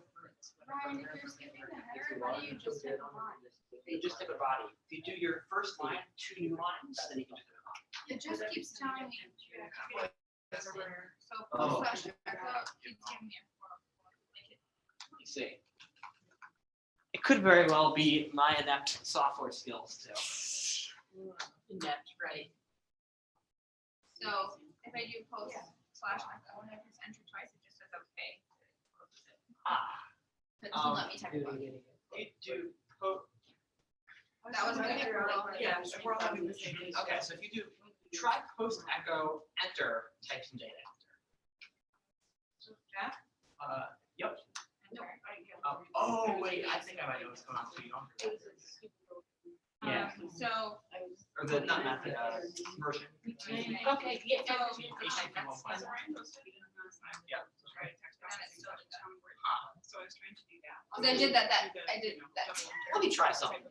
Ryan, if you're skipping the header, how do you just hit the line? You just hit the body. If you do your first line, two new lines, then you can do the body. It just keeps telling me. So, Oh. slash echo keeps giving me a 404. Let me see. It could very well be my inept software skills too. Inept, right. So, if I do post slash echo and I press enter twice, it just says okay. It doesn't let me type it. You do code. That was my Yeah, we're all having the same issue. Okay, so if you do try post echo enter, type some data Yeah. after. Yep. Enter. Oh wait, I think I might know what's going on. So you don't. Yeah. So. Or the not method version. Okay, yeah. So, Yeah. try to text message. So I was trying to do that. I did that, I did that. Let me try something.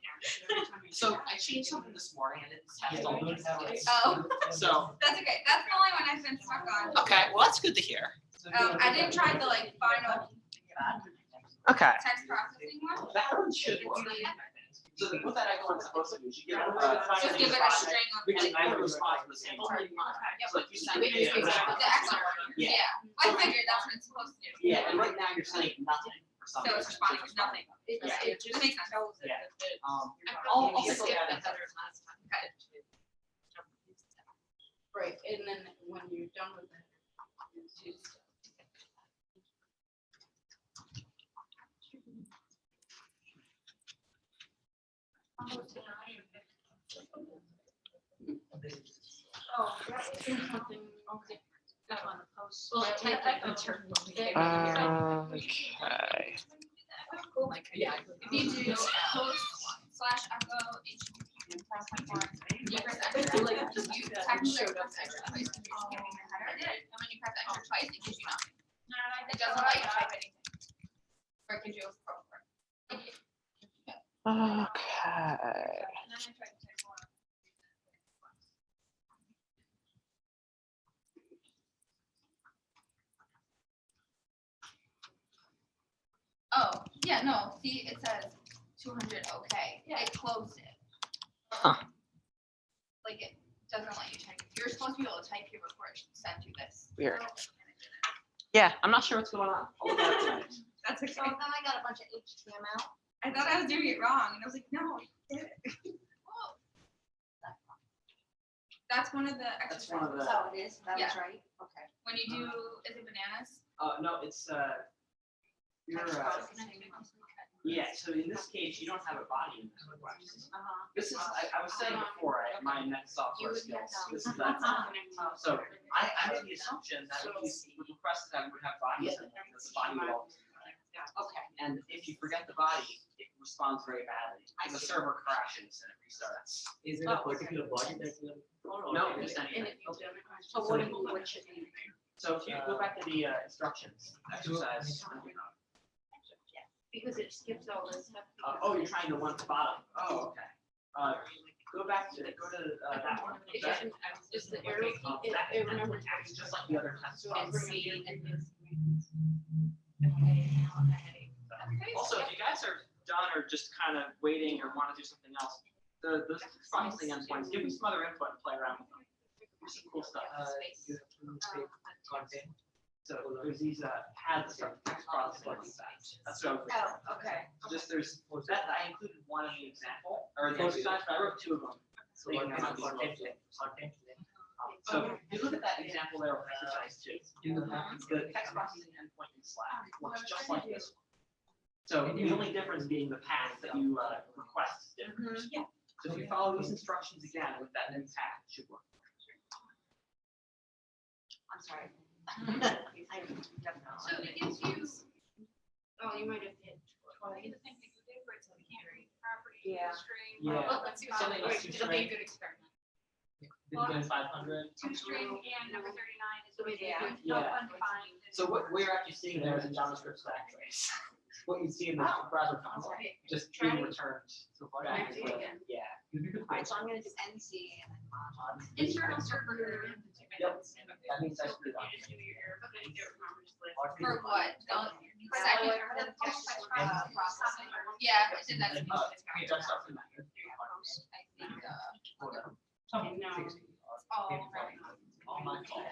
So I changed something this morning and it's has all those. Oh, So, that's okay. That's the only one I've been stuck on. okay, well, that's good to hear. I didn't try the like final Okay. text processing one. That one should work. So what that icon is supposed to do is you give it Just give it a string of which is like. neither response at the same time. So like you send The it. excellent one. Yeah. Yeah, I figured that's what it's supposed to do. Yeah, and right now you're sending nothing for some So it's reason. responding with nothing. It Yeah. it just That makes sense. shows it Yeah. that I'll you skip skipped that. the headers last time. Okay. Right, and then when you're done with it, you just- Oh, that is something, okay, that's on the post. Well, type it in turn. Okay. Like, yeah. If you do post/echo HTTP you press enter, like you technically press enter twice because you're skipping the header. And when you press enter twice, it gives you nothing. It doesn't let you type anything. Or it gives you a program. Okay. Oh, yeah, no, see, it says 200, okay, it closed it. Huh. Like, it doesn't let you type, you're supposed to be able to type here before it sends you this. Weird. Yeah, I'm not sure what's going on. I'll look at it tonight. That's So then I got a bunch of HTML. I thought I was doing it wrong, and I was like, no, you did it. That's one of the That's one of exercises. the. Oh, it is, that Yeah. was right, okay. When you do, is it bananas? No, it's you're yeah. So in this case, you don't have a body in this request. This is I was saying before my next software skills. This is that. So I made the assumption that these requests that would have bodies in them, that the body would always. Okay. And if you forget the body, it responds very badly. And the server crashes and it restarts. Is it a particular body that you No, just And anything. if you've done it. So what should be? So if you go back to the instructions exercise. Because it skips all this stuff. Oh, you're trying the one at the bottom. Oh, okay. Go back to that one. That- Just the arrow key, that- it remembers. It's just like the other test. And C and this. Also, if you guys are done or just kind of waiting or want to do something else, those processing endpoints, give me some other input and play around with them. There's some cool stuff. you have to say content? So there's these pads that start text processing like that. That's what I was. Oh, okay. Just there's that I included one in the example or the exercise, but I wrote two of them. So what Thinking kind about of these content? Content. So if you look at that example there of exercise two, Do you have? the text processing endpoint in Slack works just like this one. So the only difference being the path that you request is different. So if you follow these instructions again with that new path, it should work. I'm sorry. So it gives you, Oh, you might have hit. the thing that you did where it's like carry property, Yeah. string. Yeah. Well, let's see what Something like two it'll be a string. good experiment. Then 500. Two string and number 39 is what Yeah. Yeah. undefined. So what we're actually seeing there is a JavaScript stack trace. What you see in the browser console, just being returned. Back as well. Yeah. Alright, so I'm gonna do NC and then. Internal server. Yep. That means that's pretty long. For what? Second, processing. Yeah, I did that. Can you just start from that? I think, Something. No. oh, right. All my fault.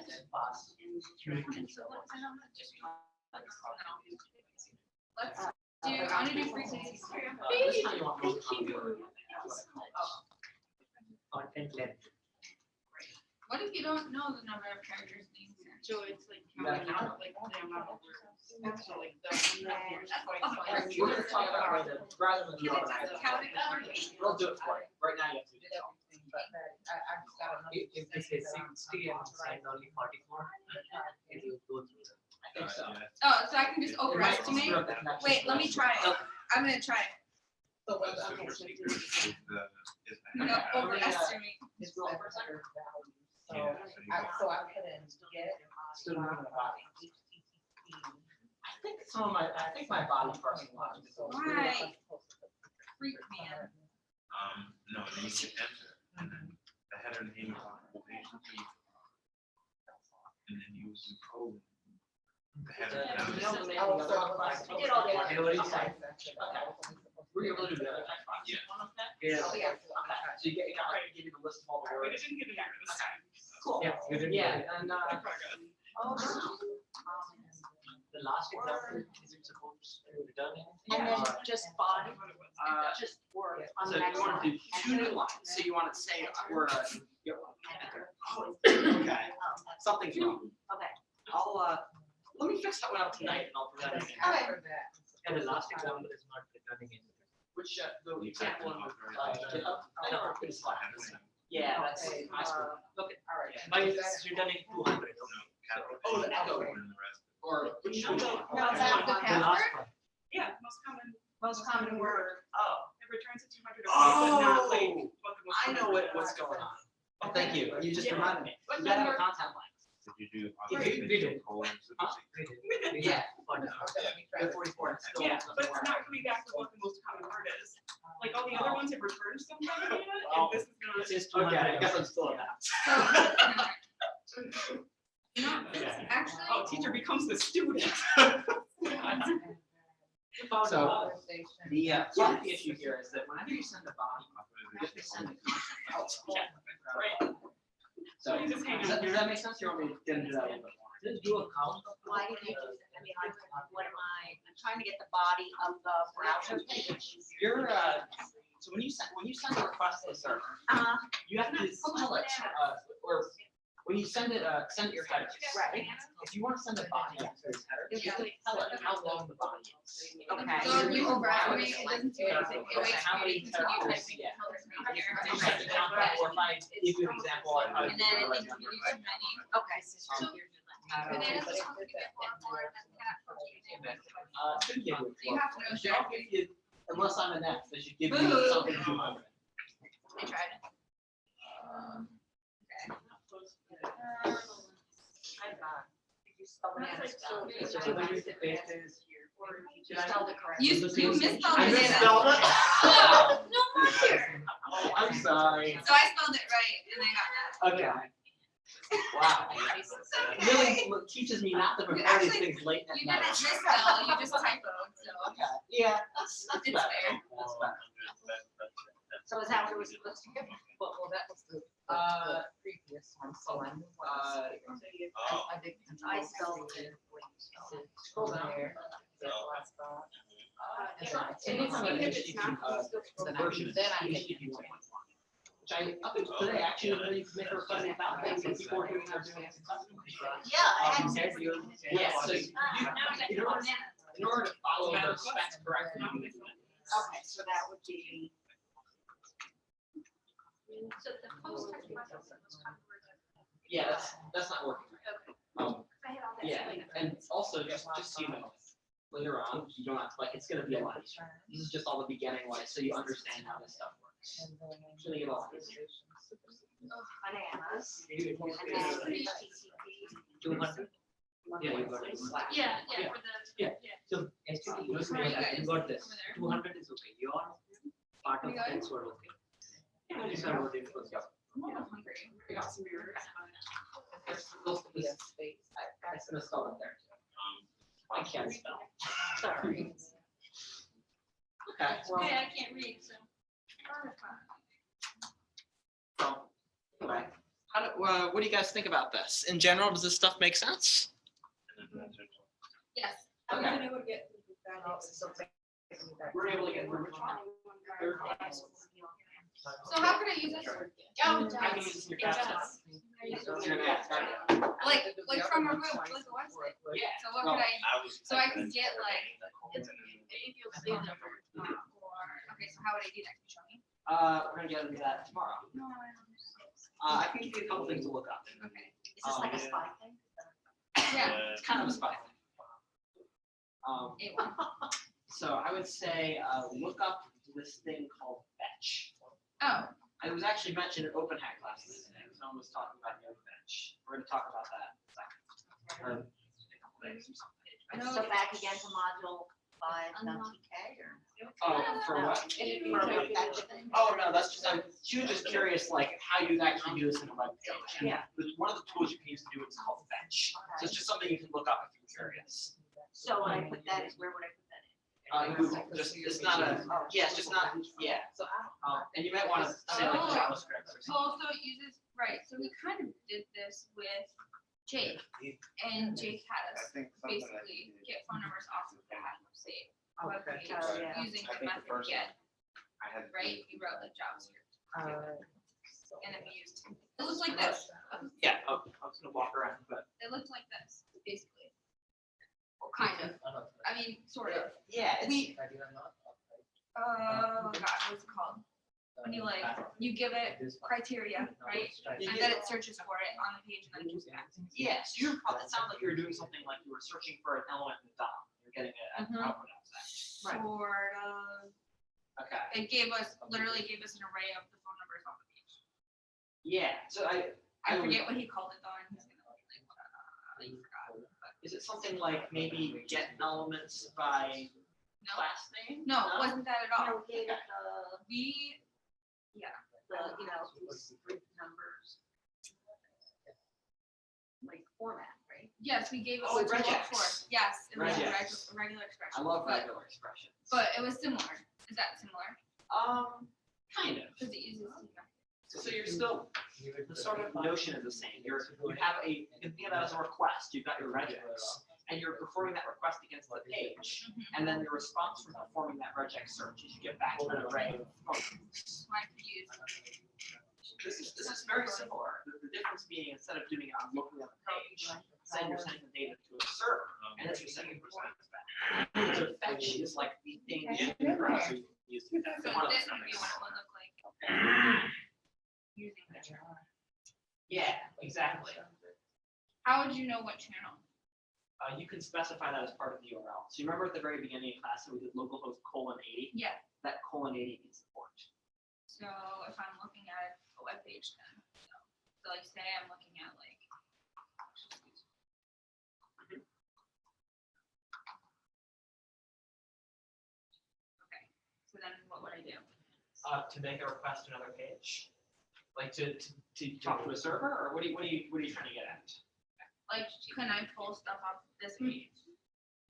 Let's do, I want to do free cities. This time you want more content. Content length. What if you don't know the number of characters being sent? So it's like, Yeah. counting out, like, the amount of words. So like the. We're gonna talk about rather than do all that. Count it up. We'll do it for you. Right now you have to do it. If this is 60 and signed only 44, it will go through. I think so. Oh, so I can just It might overestimate? screw up the connection. Wait, let me try it. I'm gonna try it. So is No, overestimate. It's real better value. So Yeah, so you I put in get. Still moving the body. I think my body parts are locked. Right. Freak man. No, and then you hit enter, and then the header name is occupation, and then you use the code. The header. I down. did all the Were you able to do that? Yeah. Yeah. Okay. So you got ready to give you the list of all the words. Cool. Yeah, you did. Yeah, and The last example, is it supposed to return anything? And then just body, uh, just word on so the next you want to line. do two new lines. So you want to say we're okay. Something's wrong. Okay. I'll let me fix that one up tonight and I'll present it. Okay. And the last example is not returning anything. Which the You type example in one author- GitHub? Pretty slack. Yeah, that's Okay, my script. Okay, all right. Mine is returning 200. Capital Oh, A, the echo. and the rest. Or which No, no, no, okay. that- the The last one. Yeah, most common word. Oh. It returns a 200 but not like Oh, what the most I know common what's going on. Oh, thank you. You just Yeah. reminded me. But You gotta have number- a content line. Did you do We occupation, did. colon, Huh? supersede? Yeah. But, The 44. It's still Yeah, doesn't but it's work. not coming back with what the most common word is. Like all the other ones have returned some kind of data, Oh. and this is not. It says Okay, I 200. guess I'm still in that. Actually. Oh, teacher becomes the student. So the part of the issue here is that whenever you send a body, you have to send the content out. Right. So You just hang does on that, here. does that make sense? You want me to get into that a little bit more? Just do a count of. Why did you do that? I mean, what am I'm trying to get the body of the browser page. You're so when you send a request to the server, you have to tell it or when you send it your header. Right. If you want to send a body to this header, you have to tell it how long the body is. Okay. So if you overestimate, it doesn't do anything. It waits How for many you to continue characters? typing Yeah. until there's no You error. have to count that, or if I give you an example, I probably And then do it it right continues now. too many. Okay. Bananas are supposed to be good for more than cat protein. Should give you. You have to know They don't give you, unless I'm an X, they should give you Boo. something 200. They tried it. You misspelled I bananas. misspelled it. No more here. Oh, I'm sorry. So I spelled it right and I got that. Okay. Wow. It's okay. Really teaches me not to prepare these Actually, things late at You night. didn't misspell, you just typoed, so. Okay, yeah, that's It's better. fair. That's better. So is that what it was supposed to be? Well, that was the previous one, so I knew what Oh, I did. I spelled it. Scroll down there. Yeah. Anytime I issue the version, then I make it one. Which I, up until today, actually, really make a request about things and people are doing their doing it successfully. Yeah, I had. Yeah, so in order to follow the specs correctly. Okay, so that would be. So the post text process is most common word. Yeah, that's not working. I had all that. Yeah, and also just so you know, later on, you don't have to, like, it's gonna be a lot easier. This is just all the beginning, like, so you understand how this stuff works. It's gonna get a lot easier. Bananas. And then Pretty- HTTP. 200. Yeah, you got it. Yeah, yeah, for the. Yeah. So, STD, you got this. 200 is okay. Your part of We got it? things were okay. These are what it was. I'm a little hungry. I got some errors. There's supposed to be a space. I misspelled it there. I can't spell. Sorry. Okay, well, Yeah, I can't read, so. anyway, what do you guys think about this? In general, does this stuff make sense? Yes. Okay. We're able to get through which one? Third one. So how could I use this? Oh, I can use your captions. like from a room, like a website. Yeah. So what could I, so I could get like, if you'll see them, or, okay, so how would I do that? Can you show me? We're gonna get into that tomorrow. No, I can give you a couple things to look up. okay. Is this like a spy thing? Yeah, It's kind of a spy thing. A1. So I would say, look up this thing called fetch. Oh, It was actually mentioned in open hack class today. Someone was talking about no fetch. We're gonna talk about that in a second. Or in a couple days or something. No, So back again to module 5, TK or? For what? Oh, no, that's just, she was just curious, like, how you actually do this in a web page. And Yeah. One of the tools you can use to do it is called Fetch. So it's just something you can look up if you're curious. So when I put that, where would I put that in? Google, it's not it's just not, So, and you might want to say like JavaScript or something. Well, so it uses, right, so we kind of did this with Jake, and Jake had us basically get phone numbers off of that, say, web page, using the method get, right? We wrote the JavaScript. And then we used, it looks like this. Yeah, I was gonna walk around, but. It looked like this, basically. Or kind of. I mean, sort of. Yeah, We, oh god, what's it called? When you like, you give it criteria, right? And then it searches for it on the page and then it gives back. Yeah, so it sounds like you were doing something like you were searching for an element in the DOM. You're getting an output out of that. Sort of. Okay. It literally gave us an array of the phone numbers on the page. Yeah, so I forget what he called it though, and he's gonna like, you forgot. But is it something like maybe get elements by no, class name? no, it wasn't that at all. Okay, We, group numbers. Like format, right? yes, we gave it Oh, what to look regex. for. Yes, it was a Regex. regular expression. I love but- regular expressions. But it was similar. Is that similar? Kind of. Because it uses. So you're still, the sort of notion is the same. You have you can think of that as a request. You've got your regex, and you're performing that request against the page, and then the response from performing that regex search is you get back an array of functions. I could use. This is very similar. The difference being instead of doing it on locally on the page, saying you're sending the data to a server, and it's your second response back. So fetch is like the thing in the browser you use to do that. So One of this those would be things. what it would look like using the channel. Yeah, exactly. How would you know what channel? You can specify that as part of the URL. So you remember at the very beginning of class that we did localhost :80? Yeah. That :80 needs support. So if I'm looking at a web page, then so like say I'm looking at like. Okay. So then what would I do? To make a request to another page, like to talk to a server, or what are you trying to get at? Like, can I pull stuff off this page,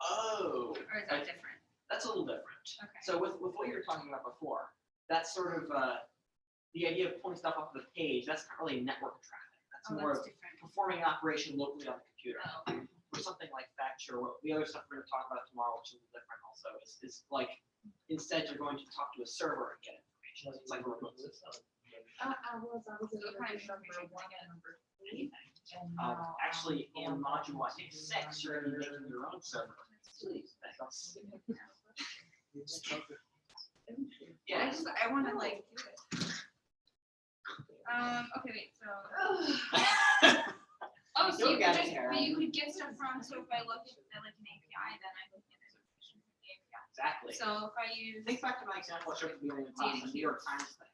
Oh, or is that different? that's a little different. Okay. So with what you were talking about before, that's sort of the idea of pulling stuff off the page. That's not really network traffic. That's Oh, more that's of different. performing an operation locally on the computer. Oh. Or something like Fetch, or the other stuff we're going to talk about tomorrow, which is different also, is like instead you're going to talk to a server and get information. It's like a remote system. So what kind of information can I get? Actually, in module 6, you're going to be making your own server. Yeah. I want to like do it. Okay, wait. So. Oh, so You'll you could get just, there. but you could get stuff from. So if I look at like an API, then I can get information from the API. Exactly. So if I use. Think back to my example I showed at the beginning of the class, the New York Times thing.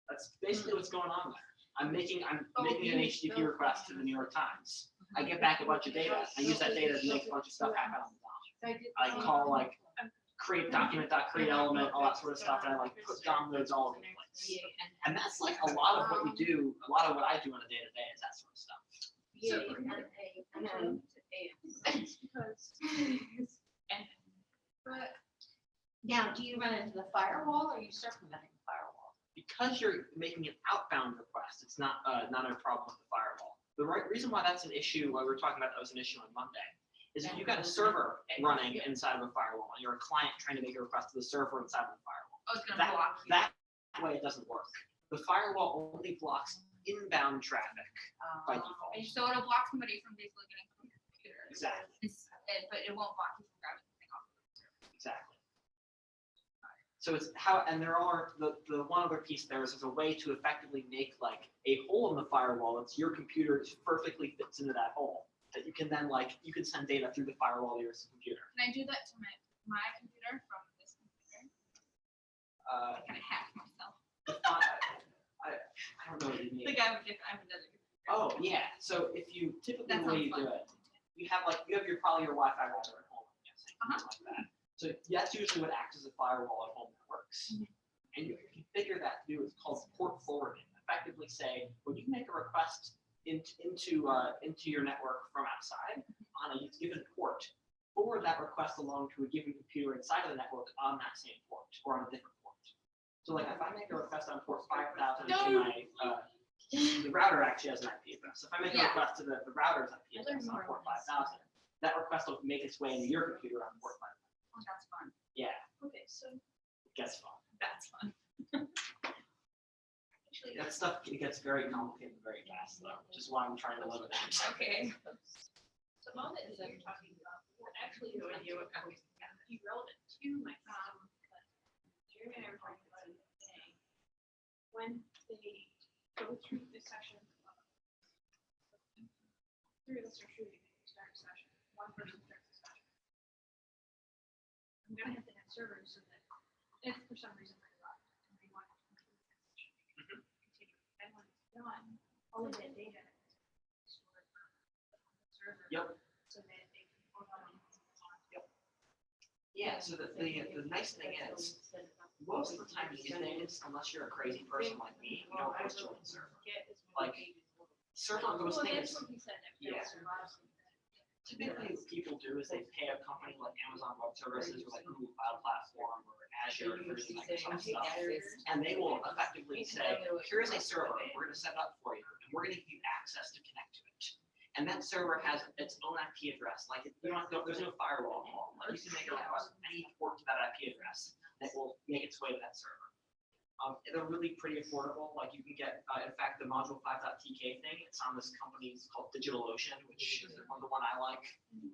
That's basically what's going on there. I'm making an HTTP request to the New York Times. I get back a bunch of data. I use that data to make a bunch of stuff happen on the DOM. I call like create document.create element, all that sort of stuff, and I like put DOM nodes all over the place. And that's like a lot of what you do, a lot of what I do on a day-to-day is that sort of stuff. But Now, do you run into the firewall or are you circumventing the firewall? Because you're making an outbound request, it's not a problem with the firewall. The reason why that's an issue, why we were talking about that was an issue on Monday, is if you've got a server running inside of a firewall and you're a client trying to make a request to the server inside of the firewall, oh, it's gonna block you. that way it doesn't work. The firewall only blocks inbound traffic by default. So it'll block somebody from basically getting from your computer. Exactly. But it won't block you from grabbing something off. Exactly. So it's how, and there are the one other piece there is there's a way to effectively make like a hole in the firewall that's your computer perfectly fits into that hole that you can then like you can send data through the firewall to your computer. Can I do that to my computer from this computer? I kind of hacked myself. I don't know what you mean. I think I have another computer. Oh yeah. So if you typically That the way you sounds do it, you have your probably your Wi-Fi router at home. something like that. So that's usually what acts as a firewall at home networks. And you can configure that to do what's called port forwarding. Effectively say, when you make a request into your network from outside on a given port, forward that request along to a given computer inside of the network on that same port or on a different port. So like if I make a request on port 5000 to my the router actually has an IP address. So if I make a request to the router's IP address on port 5000, that request will make its way into your computer on port 5000. Oh, that's fun. Yeah, Okay, so it gets fun. that's fun. Actually, That stuff gets very complicated very fast though, which is why I'm trying to limit it. okay. The moment that you're talking about, actually, no idea what kind of be relevant to my but Jeremy and I were talking about it today. When they go through this session, three of us are shooting, start a session, one person starts the session. I'm gonna have to have servers so that if for some reason I lost and they want to continue that session, and when it's done, all of that data is stored on the server. Yep. So that they can put on. Yep. Yeah, so the nice thing is, most of the time these days, unless you're a crazy person like me, you don't host your own server. Like, server hosting is, yeah. Typically what people do is they pay a company like Amazon Web Services or like Google Cloud Platform or Azure or Microsoft stuff, and they will effectively say, here's a server, we're going to set it up for you, and we're going to give you access to connect to it. And that server has its own IP address. Like you don't have to, there's no firewall involved. Like you can make a request from any port to that IP address that will make its way to that server. They're really pretty affordable. Like you can get, in fact, the module 5.tk thing. It's on this company called DigitalOcean, which is the one I like.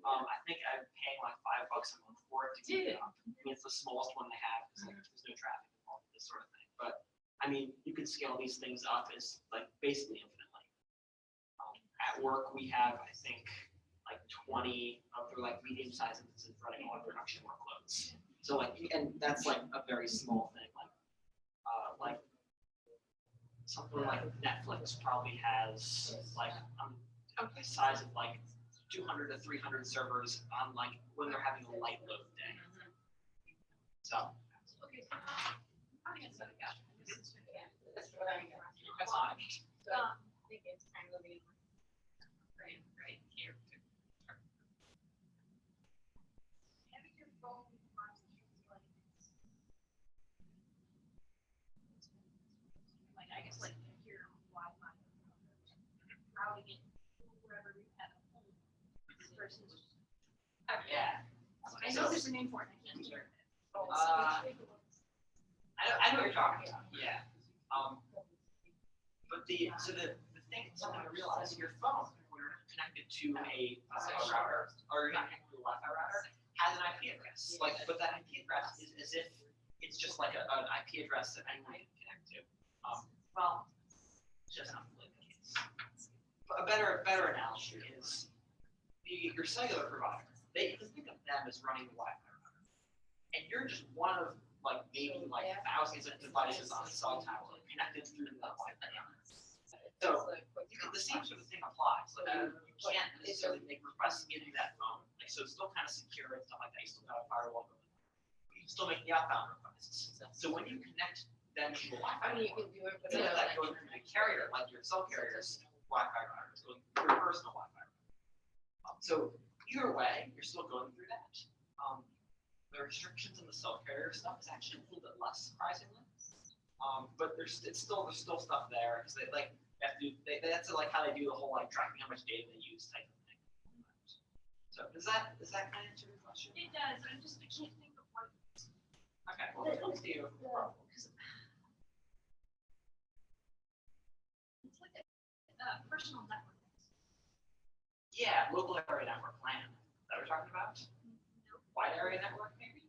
I think I'm paying like $5 a month for it to keep it up. I mean, it's the smallest one they have because like, there's no traffic involved with this sort of thing. But I mean, you can scale these things up as like basically infinitely. At work, we have, I think, like 20 of their like medium-sized instances running on production workloads. So like, and that's like a very small thing. Like something like Netflix probably has like the size of like 200 to 300 servers on like when they're having a light load day. So. Okay. I think it's like that. That's fine. I think it's kind of right here. Having your phone like I guess like your Wi-Fi routing it wherever you have a home versus. Yeah. I know there's a name for it. I can't hear it. I know what you're talking about. Yeah. But the thing, something to realize, your phone, when you're connected to a router, or you're not connected to a Wi-Fi router, has an IP address. Like, but that IP address is as if it's just like an IP address that anyone can connect to. Well, it's just not really the case. But a better analogy is your cellular provider. You can think of them as running the Wi-Fi router, and you're just one of like maybe like thousands of devices on a cell tower connected through the Wi-Fi router. So the same sort of thing applies. Like you can't necessarily make requests into that phone. Like, so it's still kind of secure and stuff like that. You still got a firewall going on. You can still make the outbound requests. So when you connect them to the Wi-Fi network, instead of that going through the carrier, like your cell carrier's Wi-Fi router, it's going through your personal Wi-Fi router. So either way, you're still going through that. The restrictions in the cell carrier stuff is actually a little bit less surprisingly. But there's still stuff there because they like that's like how they do the whole like tracking how much data they use type of thing. So does that kind of answer your question? It does. I can't think of what. Okay, well let's see. It's like a personal network. Yeah, local area network LAN that we're talking about. No. Wide area network maybe. I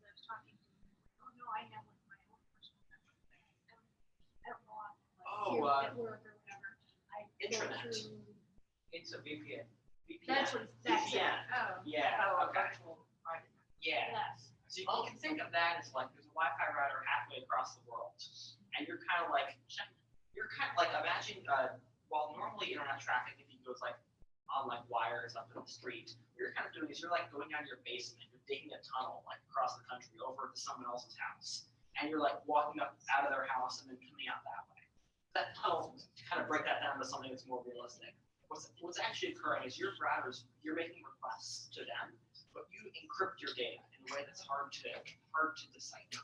was talking to. Oh no, I have like my own personal network. I don't know. At work or whatever. Intranet. It's a VPN. That's what that's it. Oh. Yeah. Oh, Okay. virtual. Yeah. Yes. So you can think of that as like there's a Wi-Fi router halfway across the world, and you're kind of like imagine while normally internet traffic, if you goes like on like wires up in the street. What you're kind of doing is you're like going down your basement, you're digging a tunnel like across the country over to someone else's house, and you're like walking up out of their house and then coming out that way. That tunnel, to kind of break that down to something that's more realistic. What's actually occurring is your routers, you're making requests to them, but you encrypt your data in a way that's hard to decipher.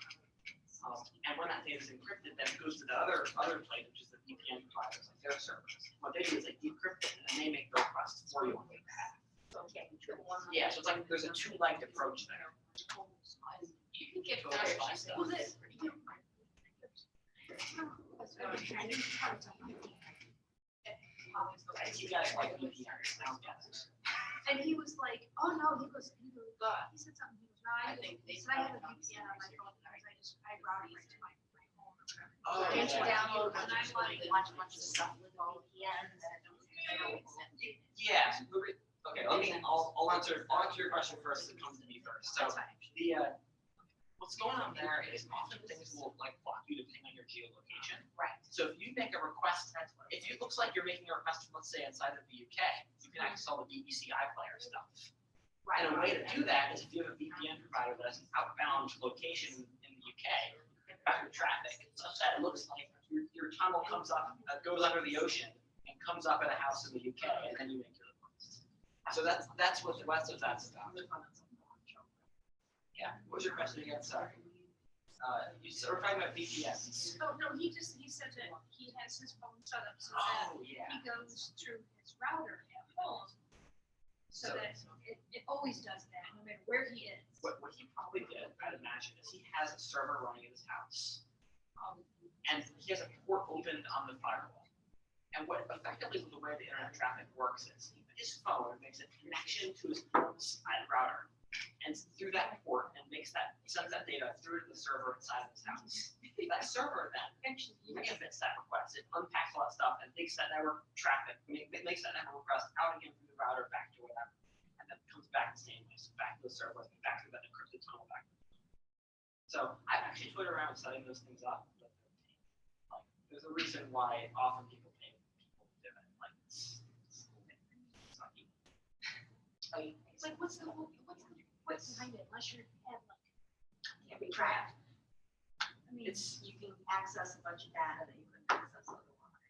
And when that data is encrypted, then it goes to the other plate, which is the VPN providers, like their servers. What they do is they decrypt it and then they make the requests for you on your behalf. Yeah, so it's like there's a two-legged approach there. You can get Total better. spy stuff. You guys like VPNs now, yes. And he was like, oh no, he said something, he was right. He said, I have a VPN on my phone, because I routed it to my home. Oh, I just yeah. download, and I like watch a bunch of stuff with all VPNs, and I don't make sense. Yeah. Okay. I'll answer your question first. It comes to me first. So That's fine. What's going on there is often things will like block you depending on your geolocation. Right. So if you make a request, if it looks like you're making a request from, let's say, inside of the UK, you can access all the BBC iPlayer stuff. Right. And a way to do that is if you have a VPN provider that has an outbound location in the UK, back traffic, such that it looks like your tunnel comes up, goes under the ocean, and comes up at a house in the UK, and then you make your request. So that's what the rest of that stuff. Yeah. What was your question again? Sorry. We're talking about VPNs. Oh, no, he said that he has his phone set up so that Oh, yeah. he goes through his router at home. So that it always does that, no matter where he is. What he probably did, I'd imagine, is he has a server running in his house. And he has a port opened on the firewall. And what effectively the way the internet traffic works is his phone makes a connection to his port's router. And through that port and sends that data through to the server inside of his house. That server then remits that request. It unpacks all that stuff and takes that network traffic, makes that network request out again through the router back to whatever. And then comes back the same way, so back to the server, back through that encrypted tunnel back. So I've actually toyed around setting those things up. But there's a reason why often people pay people to do it. Like it's sucky. It's like, what's behind it, unless you have like, Can't be tracked. I mean, You can access a bunch of data that you couldn't access otherwise.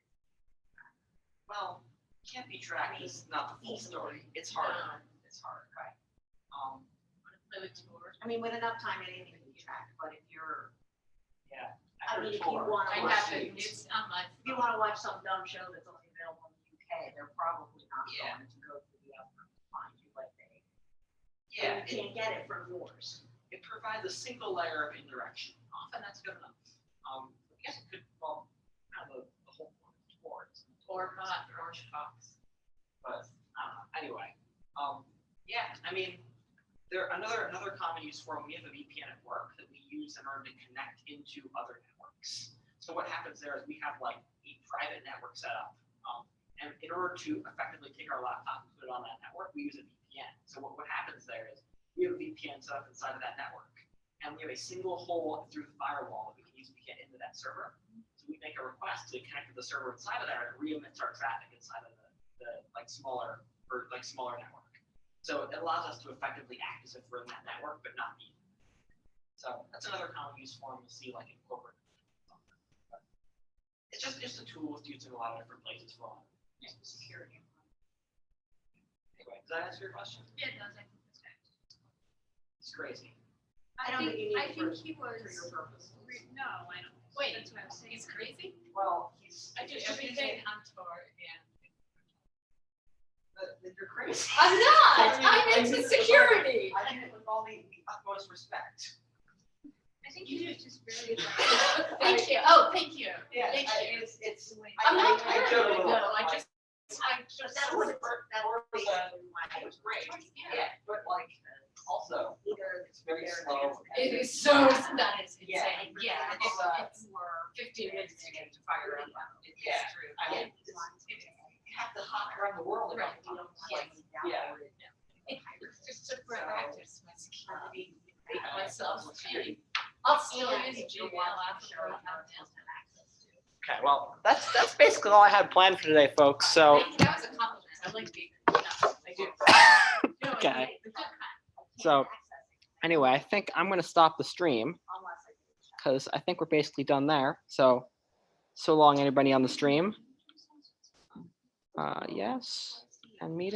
Well, can't be tracked is not the full story. It's hard. It's hard. Right. I I mean, with enough time, anything can be tracked, but if you're, Yeah. I mean, if you want to I watch, have it, it's on my. if you want to watch some dumb show that's only available in the UK, they're probably not Yeah. going to go through the effort to find you, but Yeah. you can't get it from yours. It provides a single layer of indirection. Often that's good enough. I guess it could, well, kind of the whole point towards. Or not, orange fox. But anyway, yeah, I mean, another common use for when we have a VPN at work that we use in order to connect into other networks. So what happens there is we have like a private network set up, and in order to effectively take our laptop and put it on that network, we use a VPN. So what happens there is we have a VPN set up inside of that network, and we have a single hole through the firewall that we can use to get into that server. So we make a request to connect to the server inside of there and re-emits our traffic inside of the smaller network. So it allows us to effectively act as if we're in that network, but not be. So that's another common use form you'll see like in corporate. But it's just a tool that's used in a lot of different places for a lot of security. Anyway, does that answer your question? it does, I think it's good. It's crazy. I don't think you need I it think for he was, your purposes. no, I don't. Wait, That's what I was saying. He's crazy? Well, I do everything on tour and. You're crazy. I'm not, I'm I into mean, security. I mean it with all the utmost respect. I think he was just very. Thank you, oh, thank you. Yeah, Thank you. it's. I'm not I paranoid, joke a little. no, I just. But that was, It was great. Yeah, but like, also, either it's very slow. It is so, that is Yeah. insane, yeah, it's 15 minutes to get to fire up. Yeah. It's true. I mean, you have to hop around the world. Right. you don't Like, yeah. It's just a practice, my security, make myself security. I'll still use Gmail after. Okay, well, that's basically all I had planned for today, folks. So. That was a compliment, I like being. Okay. So anyway, I think I'm gonna stop the stream because I think we're basically done there. So long, anybody on the stream? Yes, and meeting.